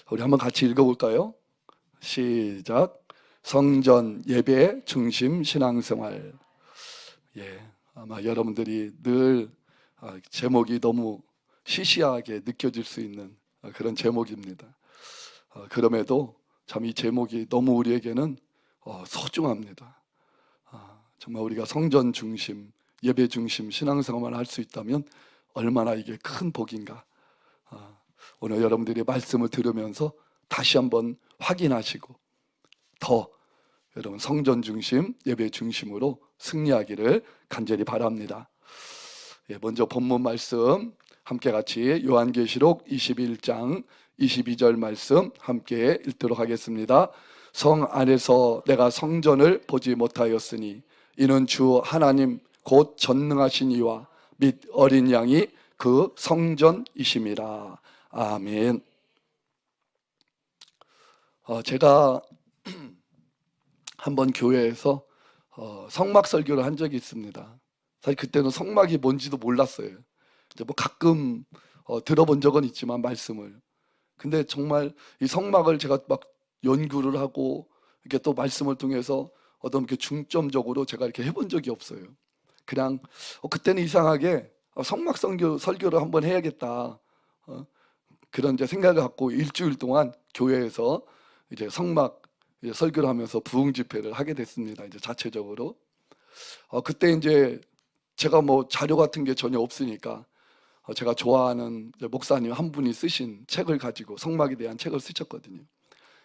우리 한번 같이 읽어볼까요? 시작. 성전 예배 중심 신앙생활. 아마 여러분들이 늘 제목이 너무 시시하게 느껴질 수 있는 그런 제목입니다. 그럼에도 참 이 제목이 너무 우리에게는 소중합니다. 정말 우리가 성전 중심, 예배 중심 신앙생활만 할 수 있다면 얼마나 이게 큰 복인가. 오늘 여러분들이 말씀을 들으면서 다시 한번 확인하시고 더 여러분 성전 중심, 예배 중심으로 승리하기를 간절히 바랍니다. 먼저 본문 말씀 함께 같이 요한계시록 21장 22절 말씀 함께 읽도록 하겠습니다. 성 안에서 내가 성전을 보지 못하였으니 이는 주 하나님 곧 전능하신 이와 및 어린 양이 그 성전이심이라. 아멘. 제가 한번 교회에서 성막 설교를 한 적이 있습니다. 사실 그때는 성막이 뭔지도 몰랐어요. 이제 뭐 가끔 들어본 적은 있지만 말씀을. 근데 정말 이 성막을 제가 막 연구를 하고 이렇게 또 말씀을 통해서 어떤 이렇게 중점적으로 제가 이렇게 해본 적이 없어요. 그냥 그때는 이상하게 성막 설교를 한번 해야겠다. 그런 이제 생각을 갖고 일주일 동안 교회에서 이제 성막 이제 설교를 하면서 부흥 집회를 하게 됐습니다. 이제 자체적으로. 그때 이제 제가 뭐 자료 같은 게 전혀 없으니까 제가 좋아하는 목사님 한 분이 쓰신 책을 가지고 성막에 대한 책을 쓰셨거든요.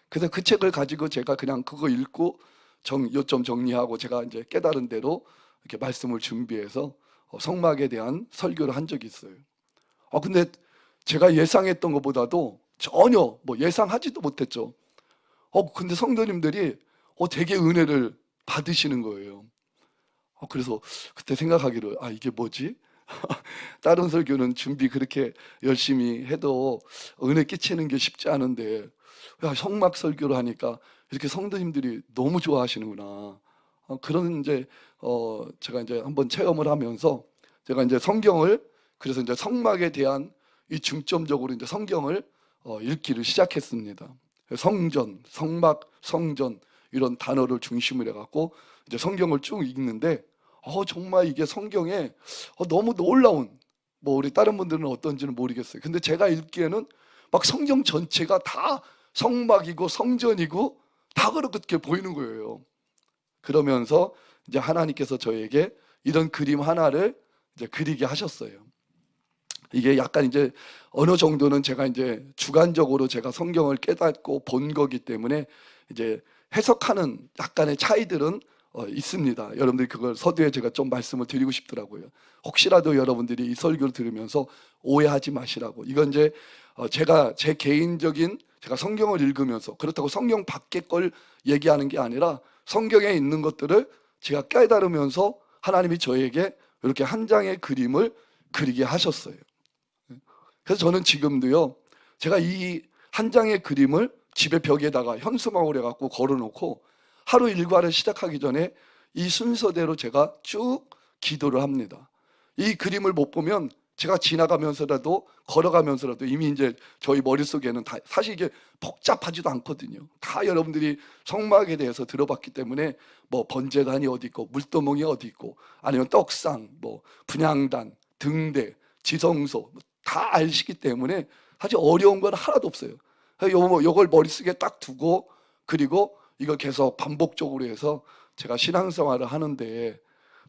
그래서 그 책을 가지고 제가 그냥 그거 읽고 요점 정리하고 제가 이제 깨달은 대로 이렇게 말씀을 준비해서 성막에 대한 설교를 한 적이 있어요. 근데 제가 예상했던 것보다도 전혀 뭐 예상하지도 못했죠. 근데 성도님들이 되게 은혜를 받으시는 거예요. 그래서 그때 생각하기를 이게 뭐지? 다른 설교는 준비 그렇게 열심히 해도 은혜 끼치는 게 쉽지 않은데 성막 설교를 하니까 이렇게 성도님들이 너무 좋아하시는구나. 그런 이제 제가 이제 한번 체험을 하면서 제가 이제 성경을 그래서 이제 성막에 대한 이 중점적으로 이제 성경을 읽기를 시작했습니다. 성전, 성막, 성전 이런 단어를 중심으로 해갖고 이제 성경을 쭉 읽는데 정말 이게 성경에 너무 놀라운 뭐 우리 다른 분들은 어떤지는 모르겠어요. 근데 제가 읽기에는 막 성경 전체가 다 성막이고 성전이고 다 그렇게 보이는 거예요. 그러면서 이제 하나님께서 저에게 이런 그림 하나를 이제 그리게 하셨어요. 이게 약간 이제 어느 정도는 제가 이제 주관적으로 제가 성경을 깨닫고 본 거기 때문에 이제 해석하는 약간의 차이들은 있습니다. 여러분들이 그걸 서두에 제가 좀 말씀을 드리고 싶더라고요. 혹시라도 여러분들이 이 설교를 들으면서 오해하지 마시라고. 이건 이제 제가 제 개인적인 제가 성경을 읽으면서 그렇다고 성경 밖의 걸 얘기하는 게 아니라 성경에 있는 것들을 제가 깨달으면서 하나님이 저에게 이렇게 한 장의 그림을 그리게 하셨어요. 그래서 저는 지금도요, 제가 이 한 장의 그림을 집에 벽에다가 현수막으로 해갖고 걸어놓고 하루 일과를 시작하기 전에 이 순서대로 제가 쭉 기도를 합니다. 이 그림을 못 보면 제가 지나가면서라도 걸어가면서라도 이미 이제 저희 머릿속에는 다 사실 이게 복잡하지도 않거든요. 다 여러분들이 성막에 대해서 들어봤기 때문에 뭐 번제단이 어디 있고 물두멍이 어디 있고 아니면 떡상, 뭐 분향단, 등대, 지성소 다 아시기 때문에 사실 어려운 건 하나도 없어요. 요걸 머릿속에 딱 두고 그리고 이걸 계속 반복적으로 해서 제가 신앙생활을 하는데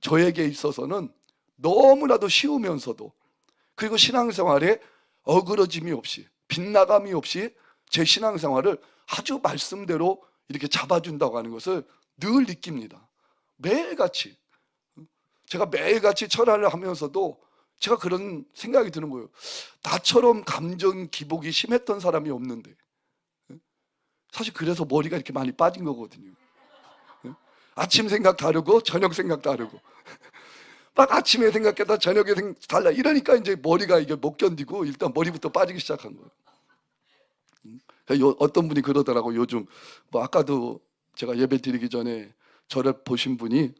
저에게 있어서는 너무나도 쉬우면서도 그리고 신앙생활에 어그러짐이 없이 빗나감이 없이 제 신앙생활을 아주 말씀대로 이렇게 잡아준다고 하는 것을 늘 느낍니다. 매일같이 제가 매일같이 철학을 하면서도 제가 그런 생각이 드는 거예요. 나처럼 감정 기복이 심했던 사람이 없는데 사실 그래서 머리가 이렇게 많이 빠진 거거든요. 아침 생각 다르고 저녁 생각 다르고 막 아침에 생각했다 저녁에 달라 이러니까 이제 머리가 이게 못 견디고 일단 머리부터 빠지기 시작한 거예요. 어떤 분이 그러더라고. 요즘 뭐 아까도 제가 예배 드리기 전에 저를 보신 분이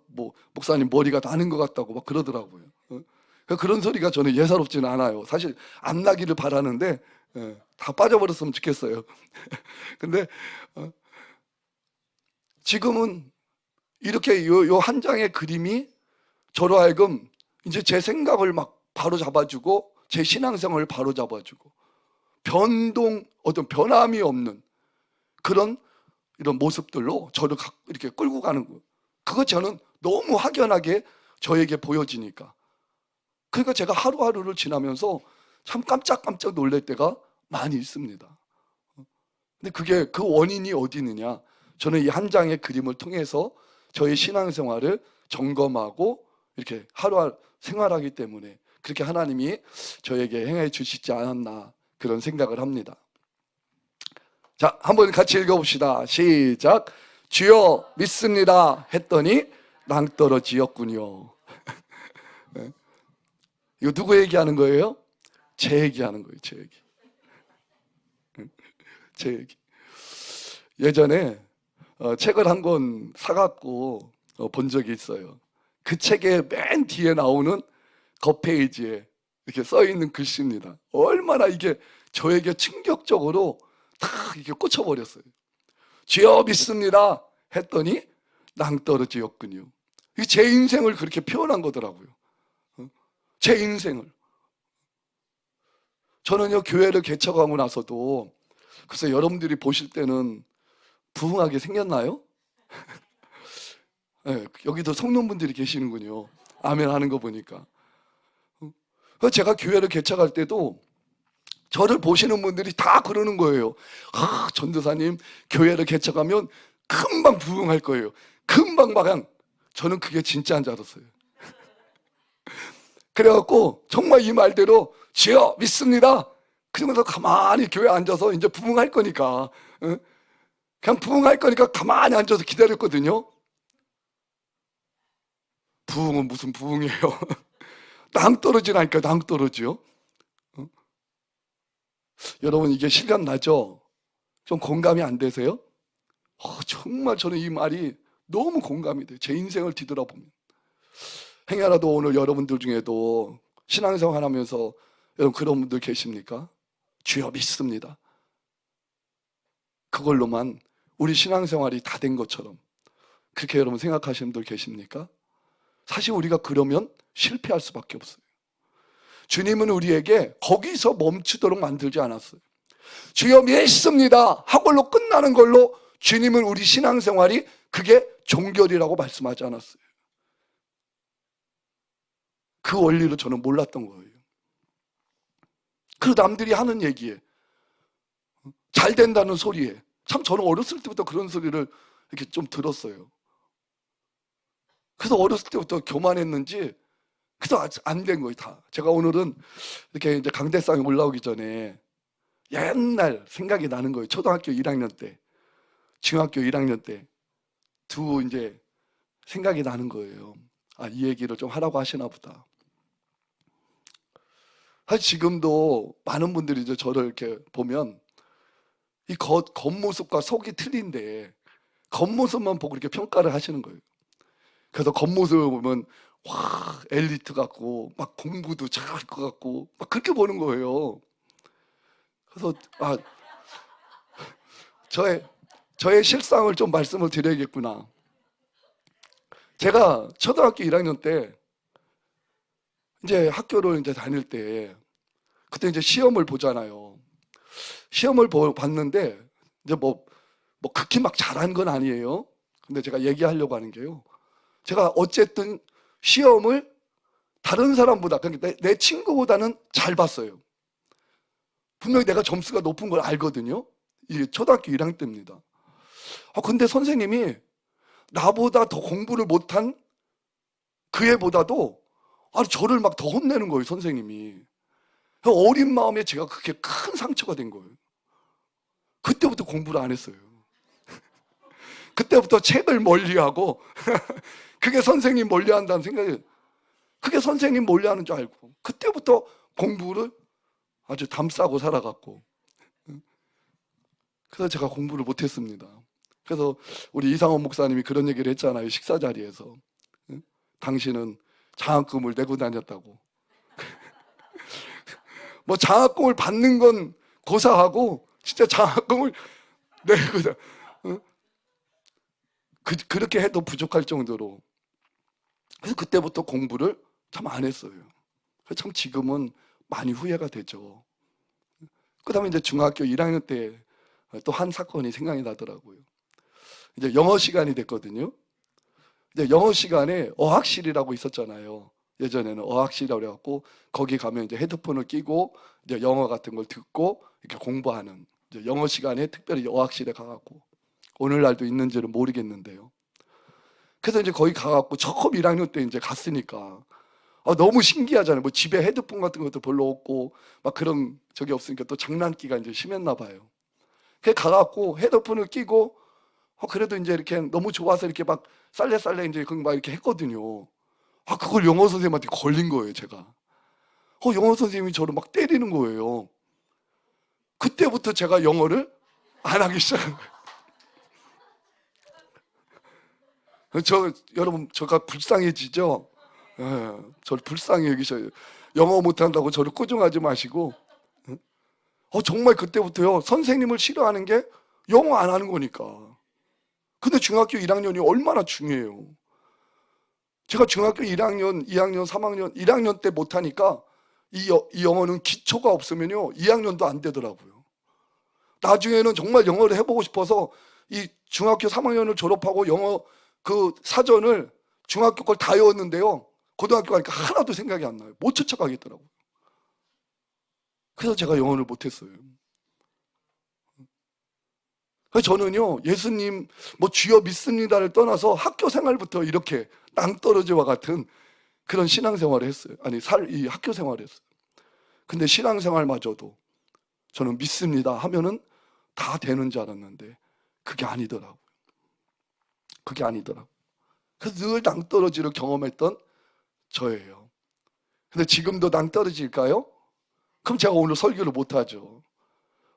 뭐 목사님 머리가 나는 것 같다고 막 그러더라고요. 그런 소리가 저는 예사롭지는 않아요. 사실 안 나기를 바라는데 다 빠져버렸으면 좋겠어요. 근데 지금은 이렇게 요 한 장의 그림이 저로 하여금 이제 제 생각을 막 바로 잡아주고 제 신앙생활을 바로 잡아주고 어떤 변함이 없는 그런 이런 모습들로 저를 이렇게 끌고 가는 거예요. 그거 저는 너무 확연하게 저에게 보여지니까. 그러니까 제가 하루하루를 지나면서 참 깜짝깜짝 놀랄 때가 많이 있습니다. 근데 그 원인이 어디 있느냐? 저는 이 한 장의 그림을 통해서 저의 신앙생활을 점검하고 이렇게 하루하루 생활하기 때문에 그렇게 하나님이 저에게 행해 주시지 않았나 그런 생각을 합니다. 자, 한번 같이 읽어봅시다. 시작. 주여 믿습니다 했더니 낭떠러지였군요. 이거 누구 얘기하는 거예요? 제 얘기하는 거예요. 제 얘기. 제 얘기. 예전에 책을 한 권 사갖고 본 적이 있어요. 그 책의 맨 뒤에 나오는 겉페이지에 이렇게 써있는 글씨입니다. 얼마나 이게 저에게 충격적으로 다 이렇게 꽂혀버렸어요. 주여 믿습니다 했더니 낭떠러지였군요. 제 인생을 그렇게 표현한 거더라고요. 제 인생을. 저는요, 교회를 개척하고 나서도 글쎄 여러분들이 보실 때는 부흥하게 생겼나요? 네, 여기도 성도분들이 계시는군요. 아멘 하는 거 보니까. 제가 교회를 개척할 때도 저를 보시는 분들이 다 그러는 거예요. 아, 전도사님 교회를 개척하면 금방 부흥할 거예요. 금방 마냥. 저는 그게 진짜인 줄 알았어요. 그래갖고 정말 이 말대로 주여 믿습니다. 그러면서 가만히 교회에 앉아서 이제 부흥할 거니까 그냥 부흥할 거니까 가만히 앉아서 기다렸거든요. 부흥은 무슨 부흥이에요. 낭떠러지라니까. 낭떠러지요. 여러분 이게 실감 나죠? 좀 공감이 안 되세요? 정말 저는 이 말이 너무 공감이 돼요. 제 인생을 뒤돌아보면. 행여라도 오늘 여러분들 중에도 신앙생활 하면서 여러분 그런 분들 계십니까? 주여 믿습니다. 그걸로만 우리 신앙생활이 다 된 것처럼 그렇게 여러분 생각하시는 분들 계십니까? 사실 우리가 그러면 실패할 수밖에 없어요. 주님은 우리에게 거기서 멈추도록 만들지 않았어요. 주여 믿습니다 하고로 끝나는 걸로 주님은 우리 신앙생활이 그게 종결이라고 말씀하지 않았어요. 그 원리를 저는 몰랐던 거예요. 그 남들이 하는 얘기에 잘 된다는 소리에 참 저는 어렸을 때부터 그런 소리를 이렇게 좀 들었어요. 그래서 어렸을 때부터 교만했는지 그래서 안 된 거예요. 다. 제가 오늘은 이렇게 이제 강대상에 올라오기 전에 옛날 생각이 나는 거예요. 초등학교 1학년 때, 중학교 1학년 때 두 이제 생각이 나는 거예요. 아, 이 얘기를 좀 하라고 하시나 보다. 사실 지금도 많은 분들이 이제 저를 이렇게 보면 이 겉모습과 속이 틀린데 겉모습만 보고 이렇게 평가를 하시는 거예요. 그래서 겉모습을 보면 와, 엘리트 같고 막 공부도 잘할 것 같고 막 그렇게 보는 거예요. 그래서 저의 실상을 좀 말씀을 드려야겠구나. 제가 초등학교 1학년 때 이제 학교를 이제 다닐 때 그때 이제 시험을 보잖아요. 시험을 봤는데 이제 뭐 극히 막 잘한 건 아니에요. 근데 제가 얘기하려고 하는 게요. 제가 어쨌든 시험을 다른 사람보다, 그러니까 내 친구보다는 잘 봤어요. 분명히 내가 점수가 높은 걸 알거든요. 이게 초등학교 1학년 때입니다. 근데 선생님이 나보다 더 공부를 못한 그 애보다도 저를 막 더 혼내는 거예요, 선생님이. 어린 마음에 제가 그렇게 큰 상처가 된 거예요. 그때부터 공부를 안 했어요. 그때부터 책을 멀리하고 그게 선생님 멀리한다는 생각이, 그게 선생님 멀리하는 줄 알고 그때부터 공부를 아주 담싸고 살아갔고, 그래서 제가 공부를 못했습니다. 그래서 우리 이상원 목사님이 그런 얘기를 했잖아요, 식사 자리에서. 당신은 장학금을 내고 다녔다고. 뭐 장학금을 받는 건 고사하고 진짜 장학금을 내거든. 그렇게 해도 부족할 정도로. 그래서 그때부터 공부를 참 안 했어요. 그래서 참 지금은 많이 후회가 되죠. 그 다음에 이제 중학교 1학년 때 또 한 사건이 생각이 나더라고요. 이제 영어 시간이 됐거든요. 이제 영어 시간에 어학실이라고 있었잖아요. 예전에는 어학실이라고 그래갖고 거기 가면 이제 헤드폰을 끼고 이제 영어 같은 걸 듣고 이렇게 공부하는, 이제 영어 시간에 특별히 어학실에 가갖고, 오늘날도 있는지는 모르겠는데요. 그래서 이제 거기 가갖고 처음 1학년 때 이제 갔으니까 너무 신기하잖아요. 뭐 집에 헤드폰 같은 것도 별로 없고 막 그런 적이 없으니까 또 장난기가 이제 심했나 봐요. 그래 가갖고 헤드폰을 끼고 그래도 이제 이렇게 너무 좋아서 이렇게 막 쌀래쌀래 이제 막 이렇게 했거든요. 그걸 영어 선생님한테 걸린 거예요, 제가. 영어 선생님이 저를 막 때리는 거예요. 그때부터 제가 영어를 안 하기 시작한 거예요. 여러분, 제가 불쌍해지죠? 예, 저를 불쌍히 여기셔요. 영어 못한다고 저를 꾸중하지 마시고. 정말 그때부터요, 선생님을 싫어하는 게 영어 안 하는 거니까. 근데 중학교 1학년이 얼마나 중요해요. 제가 중학교 1학년, 2학년, 3학년, 1학년 때 못하니까 이 영어는 기초가 없으면요 2학년도 안 되더라고요. 나중에는 정말 영어를 해보고 싶어서 이 중학교 3학년을 졸업하고 영어 그 사전을 중학교 걸 다 외웠는데요, 고등학교 가니까 하나도 생각이 안 나요. 못 쫓아가겠더라고요. 그래서 제가 영어를 못했어요. 그래서 저는요, 예수님 뭐 주여 믿습니다를 떠나서 학교 생활부터 이렇게 낭떠러지와 같은 그런 신앙생활을 했어요. 이 학교 생활을 했어요. 근데 신앙생활마저도 저는 믿습니다 하면은 다 되는 줄 알았는데 그게 아니더라고요. 그게 아니더라고요. 그래서 늘 낭떠러지를 경험했던 저예요. 근데 지금도 낭떠러지일까요? 그럼 제가 오늘 설교를 못하죠.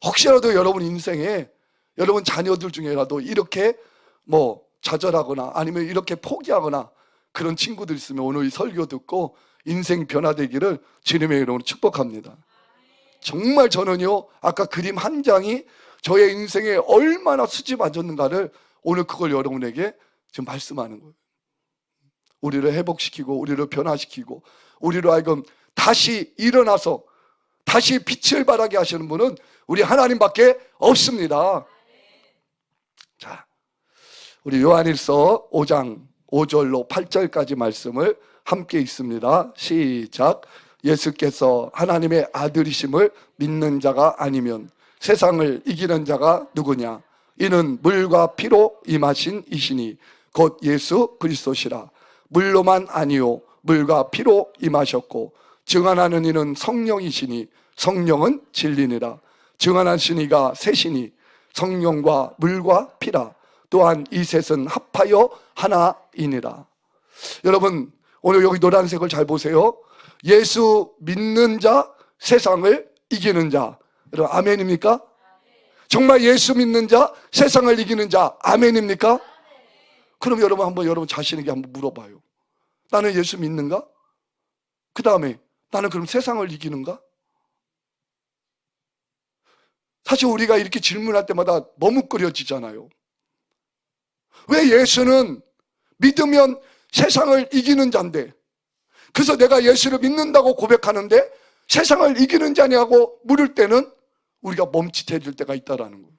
혹시라도 여러분 인생에 여러분 자녀들 중에라도 이렇게 뭐 좌절하거나 아니면 이렇게 포기하거나 그런 친구들 있으면 오늘 이 설교 듣고 인생 변화되기를 주님의 이름으로 축복합니다. 정말 저는요, 아까 그림 한 장이 저의 인생에 얼마나 수지맞았는가를 오늘 그걸 여러분에게 지금 말씀하는 거예요. 우리를 회복시키고 우리를 변화시키고 우리로 하여금 다시 일어나서 다시 빛을 발하게 하시는 분은 우리 하나님밖에 없습니다. 자, 우리 요한일서 5장 5절로 8절까지 말씀을 함께 읽습니다. 시작. 예수께서 하나님의 아들이심을 믿는 자가 아니면 세상을 이기는 자가 누구냐? 이는 물과 피로 임하신 이시니 곧 예수 그리스도시라. 물로만 아니요 물과 피로 임하셨고 증언하는 이는 성령이시니 성령은 진리니라. 증언하신 이가 셋이니 성령과 물과 피라. 또한 이 셋은 합하여 하나이니라. 여러분, 오늘 여기 노란색을 잘 보세요. 예수 믿는 자, 세상을 이기는 자. 여러분, 아멘입니까? 정말 예수 믿는 자, 세상을 이기는 자, 아멘입니까? 그럼 여러분 한번 여러분 자신에게 한번 물어봐요. 나는 예수 믿는가? 그 다음에 나는 그럼 세상을 이기는가? 사실 우리가 이렇게 질문할 때마다 머뭇거려지잖아요. 왜 예수는 믿으면 세상을 이기는 자인데, 그래서 내가 예수를 믿는다고 고백하는데 세상을 이기는 자냐고 물을 때는 우리가 멈칫해질 때가 있다라는 거예요.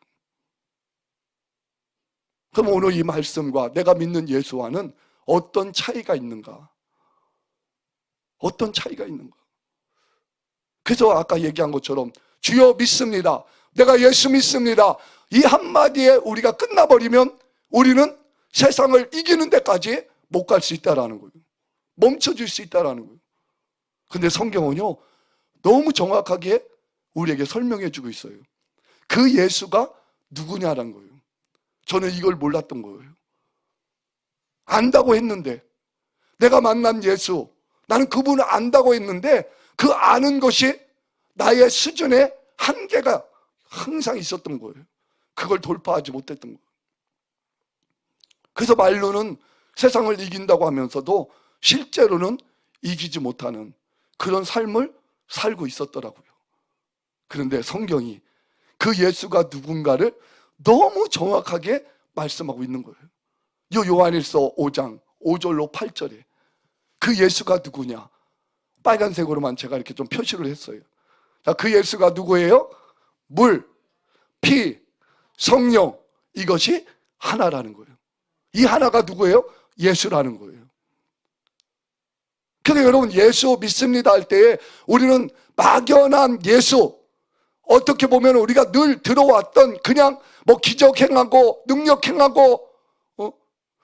그럼 오늘 이 말씀과 내가 믿는 예수와는 어떤 차이가 있는가? 어떤 차이가 있는가? 그래서 아까 얘기한 것처럼 주여 믿습니다, 내가 예수 믿습니다, 이 한마디에 우리가 끝나버리면 우리는 세상을 이기는 데까지 못 갈 수 있다는 거예요. 멈춰질 수 있다는 거예요. 근데 성경은요, 너무 정확하게 우리에게 설명해 주고 있어요. 그 예수가 누구냐라는 거예요. 저는 이걸 몰랐던 거예요. 안다고 했는데, 내가 만난 예수, 나는 그분을 안다고 했는데 그 아는 것이 나의 수준에 한계가 항상 있었던 거예요. 그걸 돌파하지 못했던 거예요. 그래서 말로는 세상을 이긴다고 하면서도 실제로는 이기지 못하는 그런 삶을 살고 있었더라고요. 그런데 성경이 그 예수가 누군가를 너무 정확하게 말씀하고 있는 거예요. 요한일서 5장 5절로 8절에 그 예수가 누구냐? 빨간색으로만 제가 이렇게 좀 표시를 했어요. 자, 그 예수가 누구예요? 물, 피, 성령, 이것이 하나라는 거예요. 이 하나가 누구예요? 예수라는 거예요. 그러니까 여러분, 예수 믿습니다 할 때에 우리는 막연한 예수, 어떻게 보면 우리가 늘 들어왔던 그냥 뭐 기적 행하고 능력 행하고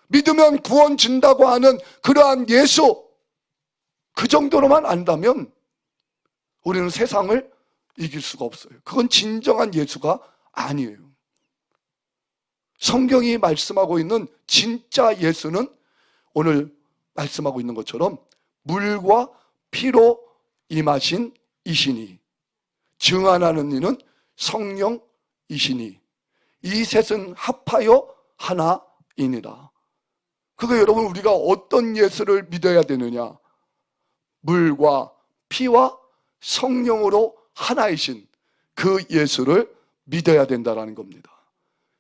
믿으면 구원 준다고 하는 그러한 예수, 그 정도로만 안다면 우리는 세상을 이길 수가 없어요. 그건 진정한 예수가 아니에요. 성경이 말씀하고 있는 진짜 예수는 오늘 말씀하고 있는 것처럼 물과 피로 임하신 이시니 증언하는 이는 성령이시니 이 셋은 합하여 하나이니라. 그러니까 여러분, 우리가 어떤 예수를 믿어야 되느냐? 물과 피와 성령으로 하나이신 그 예수를 믿어야 된다는 겁니다.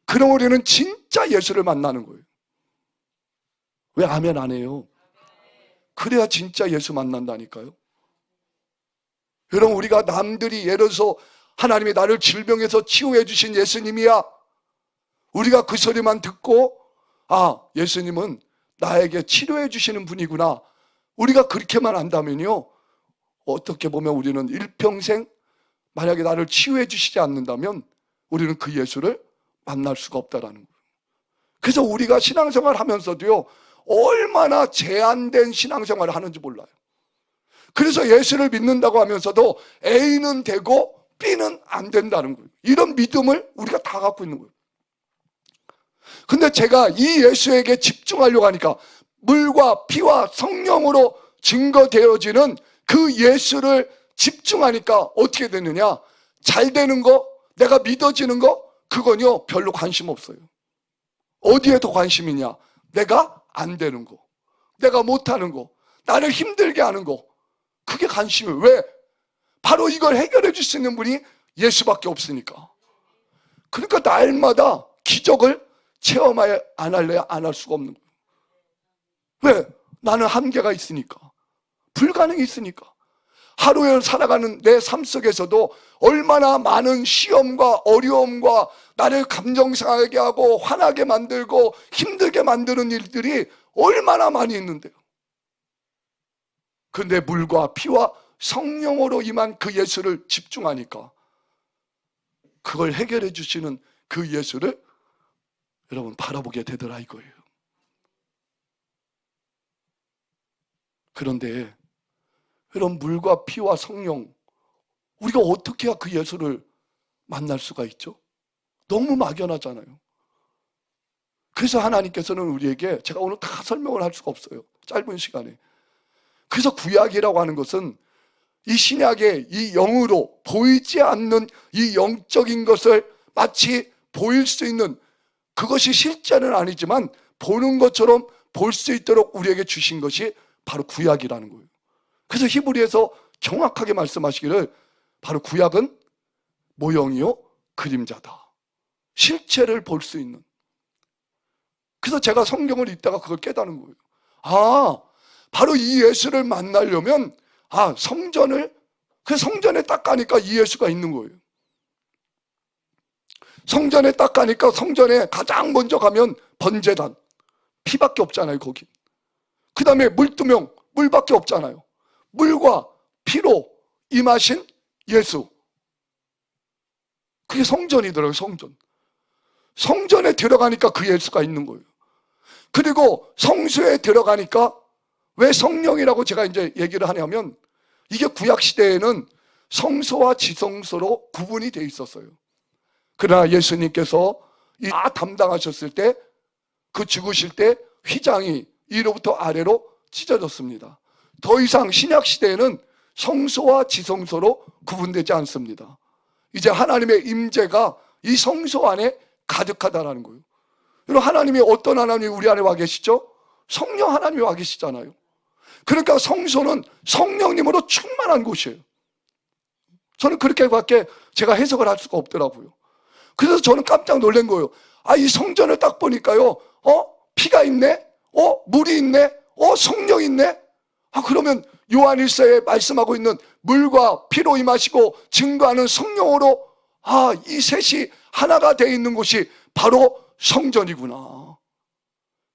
그럼 우리는 진짜 예수를 만나는 거예요. 왜 아멘 안 해요? 그래야 진짜 예수 만난다니까요. 여러분, 우리가 남들이 예를 들어서 하나님이 나를 질병에서 치유해 주신 예수님이야, 우리가 그 소리만 듣고 아, 예수님은 나에게 치료해 주시는 분이구나, 우리가 그렇게만 안다면요, 어떻게 보면 우리는 일평생 만약에 나를 치유해 주시지 않는다면 우리는 그 예수를 만날 수가 없다라는 거예요. 그래서 우리가 신앙생활 하면서도요, 얼마나 제한된 신앙생활을 하는지 몰라요. 그래서 예수를 믿는다고 하면서도 A는 되고 B는 안 된다는 거예요. 이런 믿음을 우리가 다 갖고 있는 거예요. 근데 제가 이 예수에게 집중하려고 하니까 물과 피와 성령으로 증거되어지는 그 예수를 집중하니까 어떻게 되느냐? 잘 되는 거, 내가 믿어지는 거, 그건요 별로 관심 없어요. 어디에 더 관심이냐? 내가 안 되는 거, 내가 못하는 거, 나를 힘들게 하는 거, 그게 관심이에요. 왜? 바로 이걸 해결해 줄 수 있는 분이 예수밖에 없으니까. 그러니까 날마다 기적을 체험하여 안 할래야 안 할 수가 없는 거예요. 왜? 나는 한계가 있으니까, 불가능이 있으니까. 하루에 살아가는 내 삶 속에서도 얼마나 많은 시험과 어려움과 나를 감정 상하게 하고 화나게 만들고 힘들게 만드는 일들이 얼마나 많이 있는데요. 그런데 물과 피와 성령으로 임한 그 예수를 집중하니까 그걸 해결해 주시는 그 예수를 여러분 바라보게 되더라 이거예요. 그런데 이런 물과 피와 성령, 우리가 어떻게 해야 그 예수를 만날 수가 있죠? 너무 막연하잖아요. 그래서 하나님께서는 우리에게, 제가 오늘 다 설명을 할 수가 없어요, 짧은 시간에. 그래서 구약이라고 하는 것은 이 신약의 이 영으로 보이지 않는 이 영적인 것을 마치 보일 수 있는, 그것이 실제는 아니지만 보는 것처럼 볼 수 있도록 우리에게 주신 것이 바로 구약이라는 거예요. 그래서 히브리에서 정확하게 말씀하시기를 바로 구약은 모형이요 그림자다, 실체를 볼 수 있는. 그래서 제가 성경을 읽다가 그걸 깨달은 거예요. 아, 바로 이 예수를 만나려면 성전을, 그 성전에 딱 가니까 이 예수가 있는 거예요. 성전에 딱 가니까 성전에 가장 먼저 가면 번제단, 피밖에 없잖아요 거기. 그 다음에 물두명, 물밖에 없잖아요. 물과 피로 임하신 예수, 그게 성전이더라고요. 성전. 성전에 들어가니까 그 예수가 있는 거예요. 그리고 성소에 들어가니까, 왜 성령이라고 제가 이제 얘기를 하냐면, 이게 구약시대에는 성소와 지성소로 구분이 돼 있었어요. 그러나 예수님께서 다 담당하셨을 때, 그 죽으실 때 휘장이 위로부터 아래로 찢어졌습니다. 더 이상 신약시대에는 성소와 지성소로 구분되지 않습니다. 이제 하나님의 임재가 이 성소 안에 가득하다라는 거예요. 여러분, 하나님이 어떤 하나님이 우리 안에 와 계시죠? 성령 하나님이 와 계시잖아요. 그러니까 성소는 성령님으로 충만한 곳이에요. 저는 그렇게밖에 제가 해석을 할 수가 없더라고요. 그래서 저는 깜짝 놀란 거예요. 이 성전을 딱 보니까요, 피가 있네? 물이 있네? 성령 있네? 그러면 요한일서에 말씀하고 있는 물과 피로 임하시고 증거하는 성령으로 이 셋이 하나가 되어 있는 곳이 바로 성전이구나.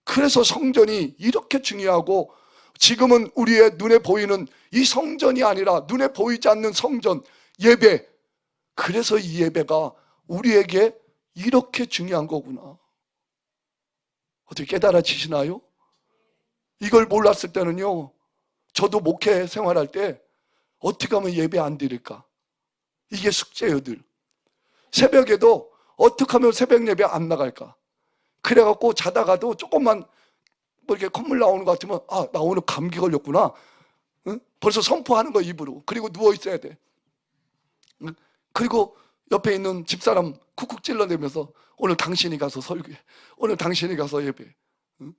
그래서 성전이 이렇게 중요하고, 지금은 우리의 눈에 보이는 이 성전이 아니라 눈에 보이지 않는 성전, 예배. 그래서 이 예배가 우리에게 이렇게 중요한 거구나. 어떻게 깨달아지시나요? 이걸 몰랐을 때는요, 저도 목회 생활할 때 어떻게 하면 예배 안 드릴까? 이게 숙제예요, 늘. 새벽에도 어떻게 하면 새벽 예배 안 나갈까? 그래갖고 자다가도 조금만 뭐 이렇게 콧물 나오는 것 같으면 나 오늘 감기 걸렸구나. 응? 벌써 선포하는 거 입으로. 그리고 누워 있어야 돼. 응? 그리고 옆에 있는 집사람 쿡쿡 찔러대면서 오늘 당신이 가서 설교해. 오늘 당신이 가서 예배. 응?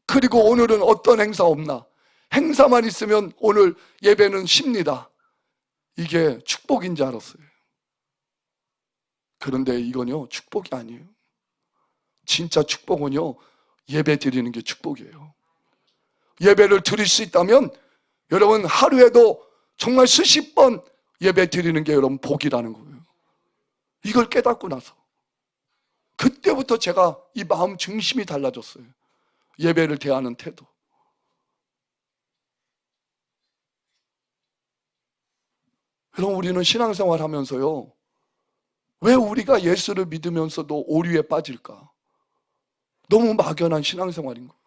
그리고 오늘은 어떤 행사 없나? 행사만 있으면 오늘 예배는 쉽니다. 이게 축복인 줄 알았어요. 그런데 이건요, 축복이 아니에요. 진짜 축복은요, 예배 드리는 게 축복이에요. 예배를 드릴 수 있다면 여러분 하루에도 정말 수십 번 예배 드리는 게 여러분 복이라는 거예요. 이걸 깨닫고 나서 그때부터 제가 이 마음 중심이 달라졌어요. 예배를 대하는 태도. 여러분, 우리는 신앙생활 하면서요, 왜 우리가 예수를 믿으면서도 오류에 빠질까? 너무 막연한 신앙생활인 거예요.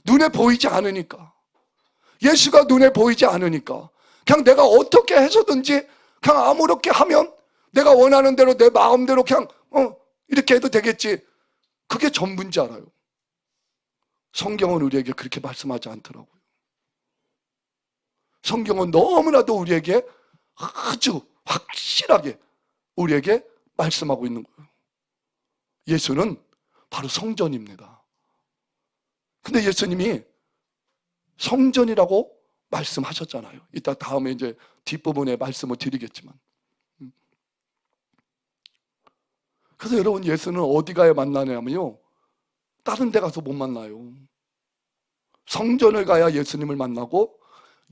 눈에 보이지 않으니까, 예수가 눈에 보이지 않으니까 그냥 내가 어떻게 해서든지 그냥 아무렇게 하면 내가 원하는 대로 내 마음대로 그냥 이렇게 해도 되겠지. 그게 전부인 줄 알아요. 성경은 우리에게 그렇게 말씀하지 않더라고요. 성경은 너무나도 우리에게 아주 확실하게 우리에게 말씀하고 있는 거예요. 예수는 바로 성전입니다. 근데 예수님이 성전이라고 말씀하셨잖아요. 이따 다음에 이제 뒷부분에 말씀을 드리겠지만. 그래서 여러분, 예수는 어디 가야 만나냐면요, 다른 데 가서 못 만나요. 성전을 가야 예수님을 만나고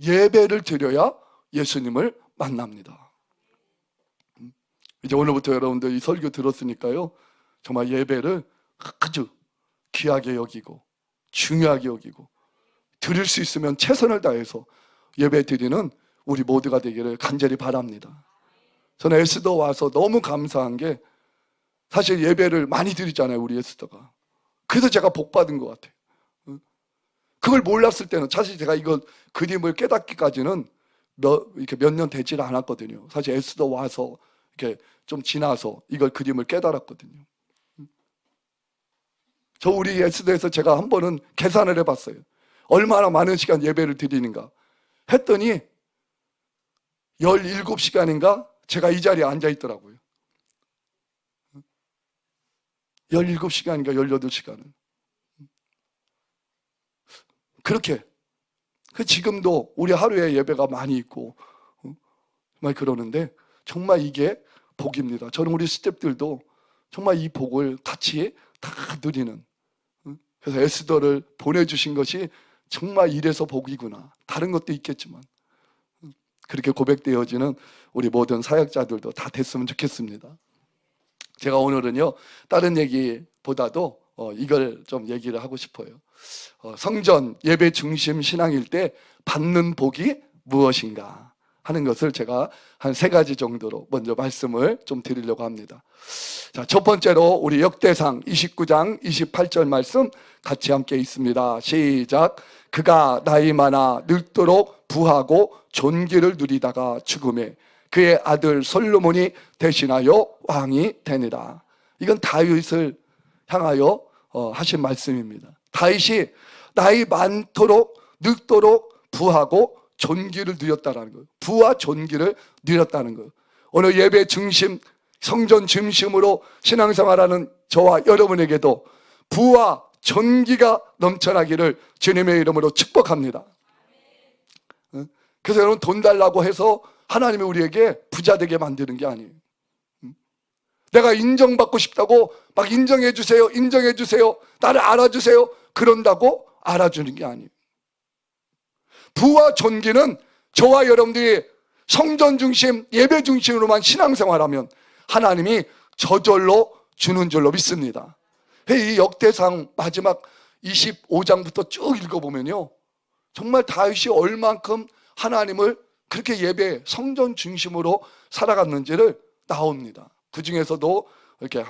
예배를 드려야 예수님을 만납니다. 이제 오늘부터 여러분들 이 설교 들었으니까요, 정말 예배를 아주 귀하게 여기고 중요하게 여기고 드릴 수 있으면 최선을 다해서 예배 드리는 우리 모두가 되기를 간절히 바랍니다. 저는 에스더 와서 너무 감사한 게, 사실 예배를 많이 드리잖아요, 우리 에스더가. 그래서 제가 복 받은 것 같아요. 그걸 몰랐을 때는, 사실 제가 이걸 그림을 깨닫기까지는 이렇게 몇 년 되질 않았거든요. 사실 에스더 와서 이렇게 좀 지나서 이걸 그림을 깨달았거든요. 저 우리 에스더에서 제가 한 번은 계산을 해봤어요. 얼마나 많은 시간 예배를 드리는가 했더니 17시간인가 제가 이 자리에 앉아 있더라고요. 17시간인가 18시간은. 그렇게. 지금도 우리 하루에 예배가 많이 있고 정말 그러는데, 정말 이게 복입니다. 저는 우리 스태프들도 정말 이 복을 같이 다 누리는, 그래서 에스더를 보내주신 것이 정말 이래서 복이구나. 다른 것도 있겠지만 그렇게 고백되어지는 우리 모든 사역자들도 다 됐으면 좋겠습니다. 제가 오늘은요, 다른 얘기보다도 이걸 좀 얘기를 하고 싶어요. 성전 예배 중심 신앙일 때 받는 복이 무엇인가 하는 것을 제가 한 3가지 정도로 먼저 말씀을 좀 드리려고 합니다. 자, 첫 번째로 우리 역대상 29장 28절 말씀 같이 함께 있습니다. 시작. 그가 나이 많아 늙도록 부하고 존귀를 누리다가 죽음에 그의 아들 솔로몬이 대신하여 왕이 되니라. 이건 다윗을 향하여 하신 말씀입니다. 다윗이 나이 많도록 늙도록 부하고 존귀를 누렸다는 거예요. 부와 존귀를 누렸다는 거예요. 오늘 예배 중심, 성전 중심으로 신앙생활하는 저와 여러분에게도 부와 존귀가 넘쳐나기를 주님의 이름으로 축복합니다. 그래서 여러분, 돈 달라고 해서 하나님이 우리에게 부자 되게 만드는 게 아니에요. 내가 인정받고 싶다고 막 인정해 주세요, 인정해 주세요, 나를 알아주세요 그런다고 알아주는 게 아니에요. 부와 존귀는 저와 여러분들이 성전 중심, 예배 중심으로만 신앙생활하면 하나님이 저절로 주는 줄로 믿습니다. 이 역대상 마지막 25장부터 쭉 읽어보면요, 정말 다윗이 얼만큼 하나님을 그렇게 예배, 성전 중심으로 살아갔는지를 나옵니다. 그 중에서도 이렇게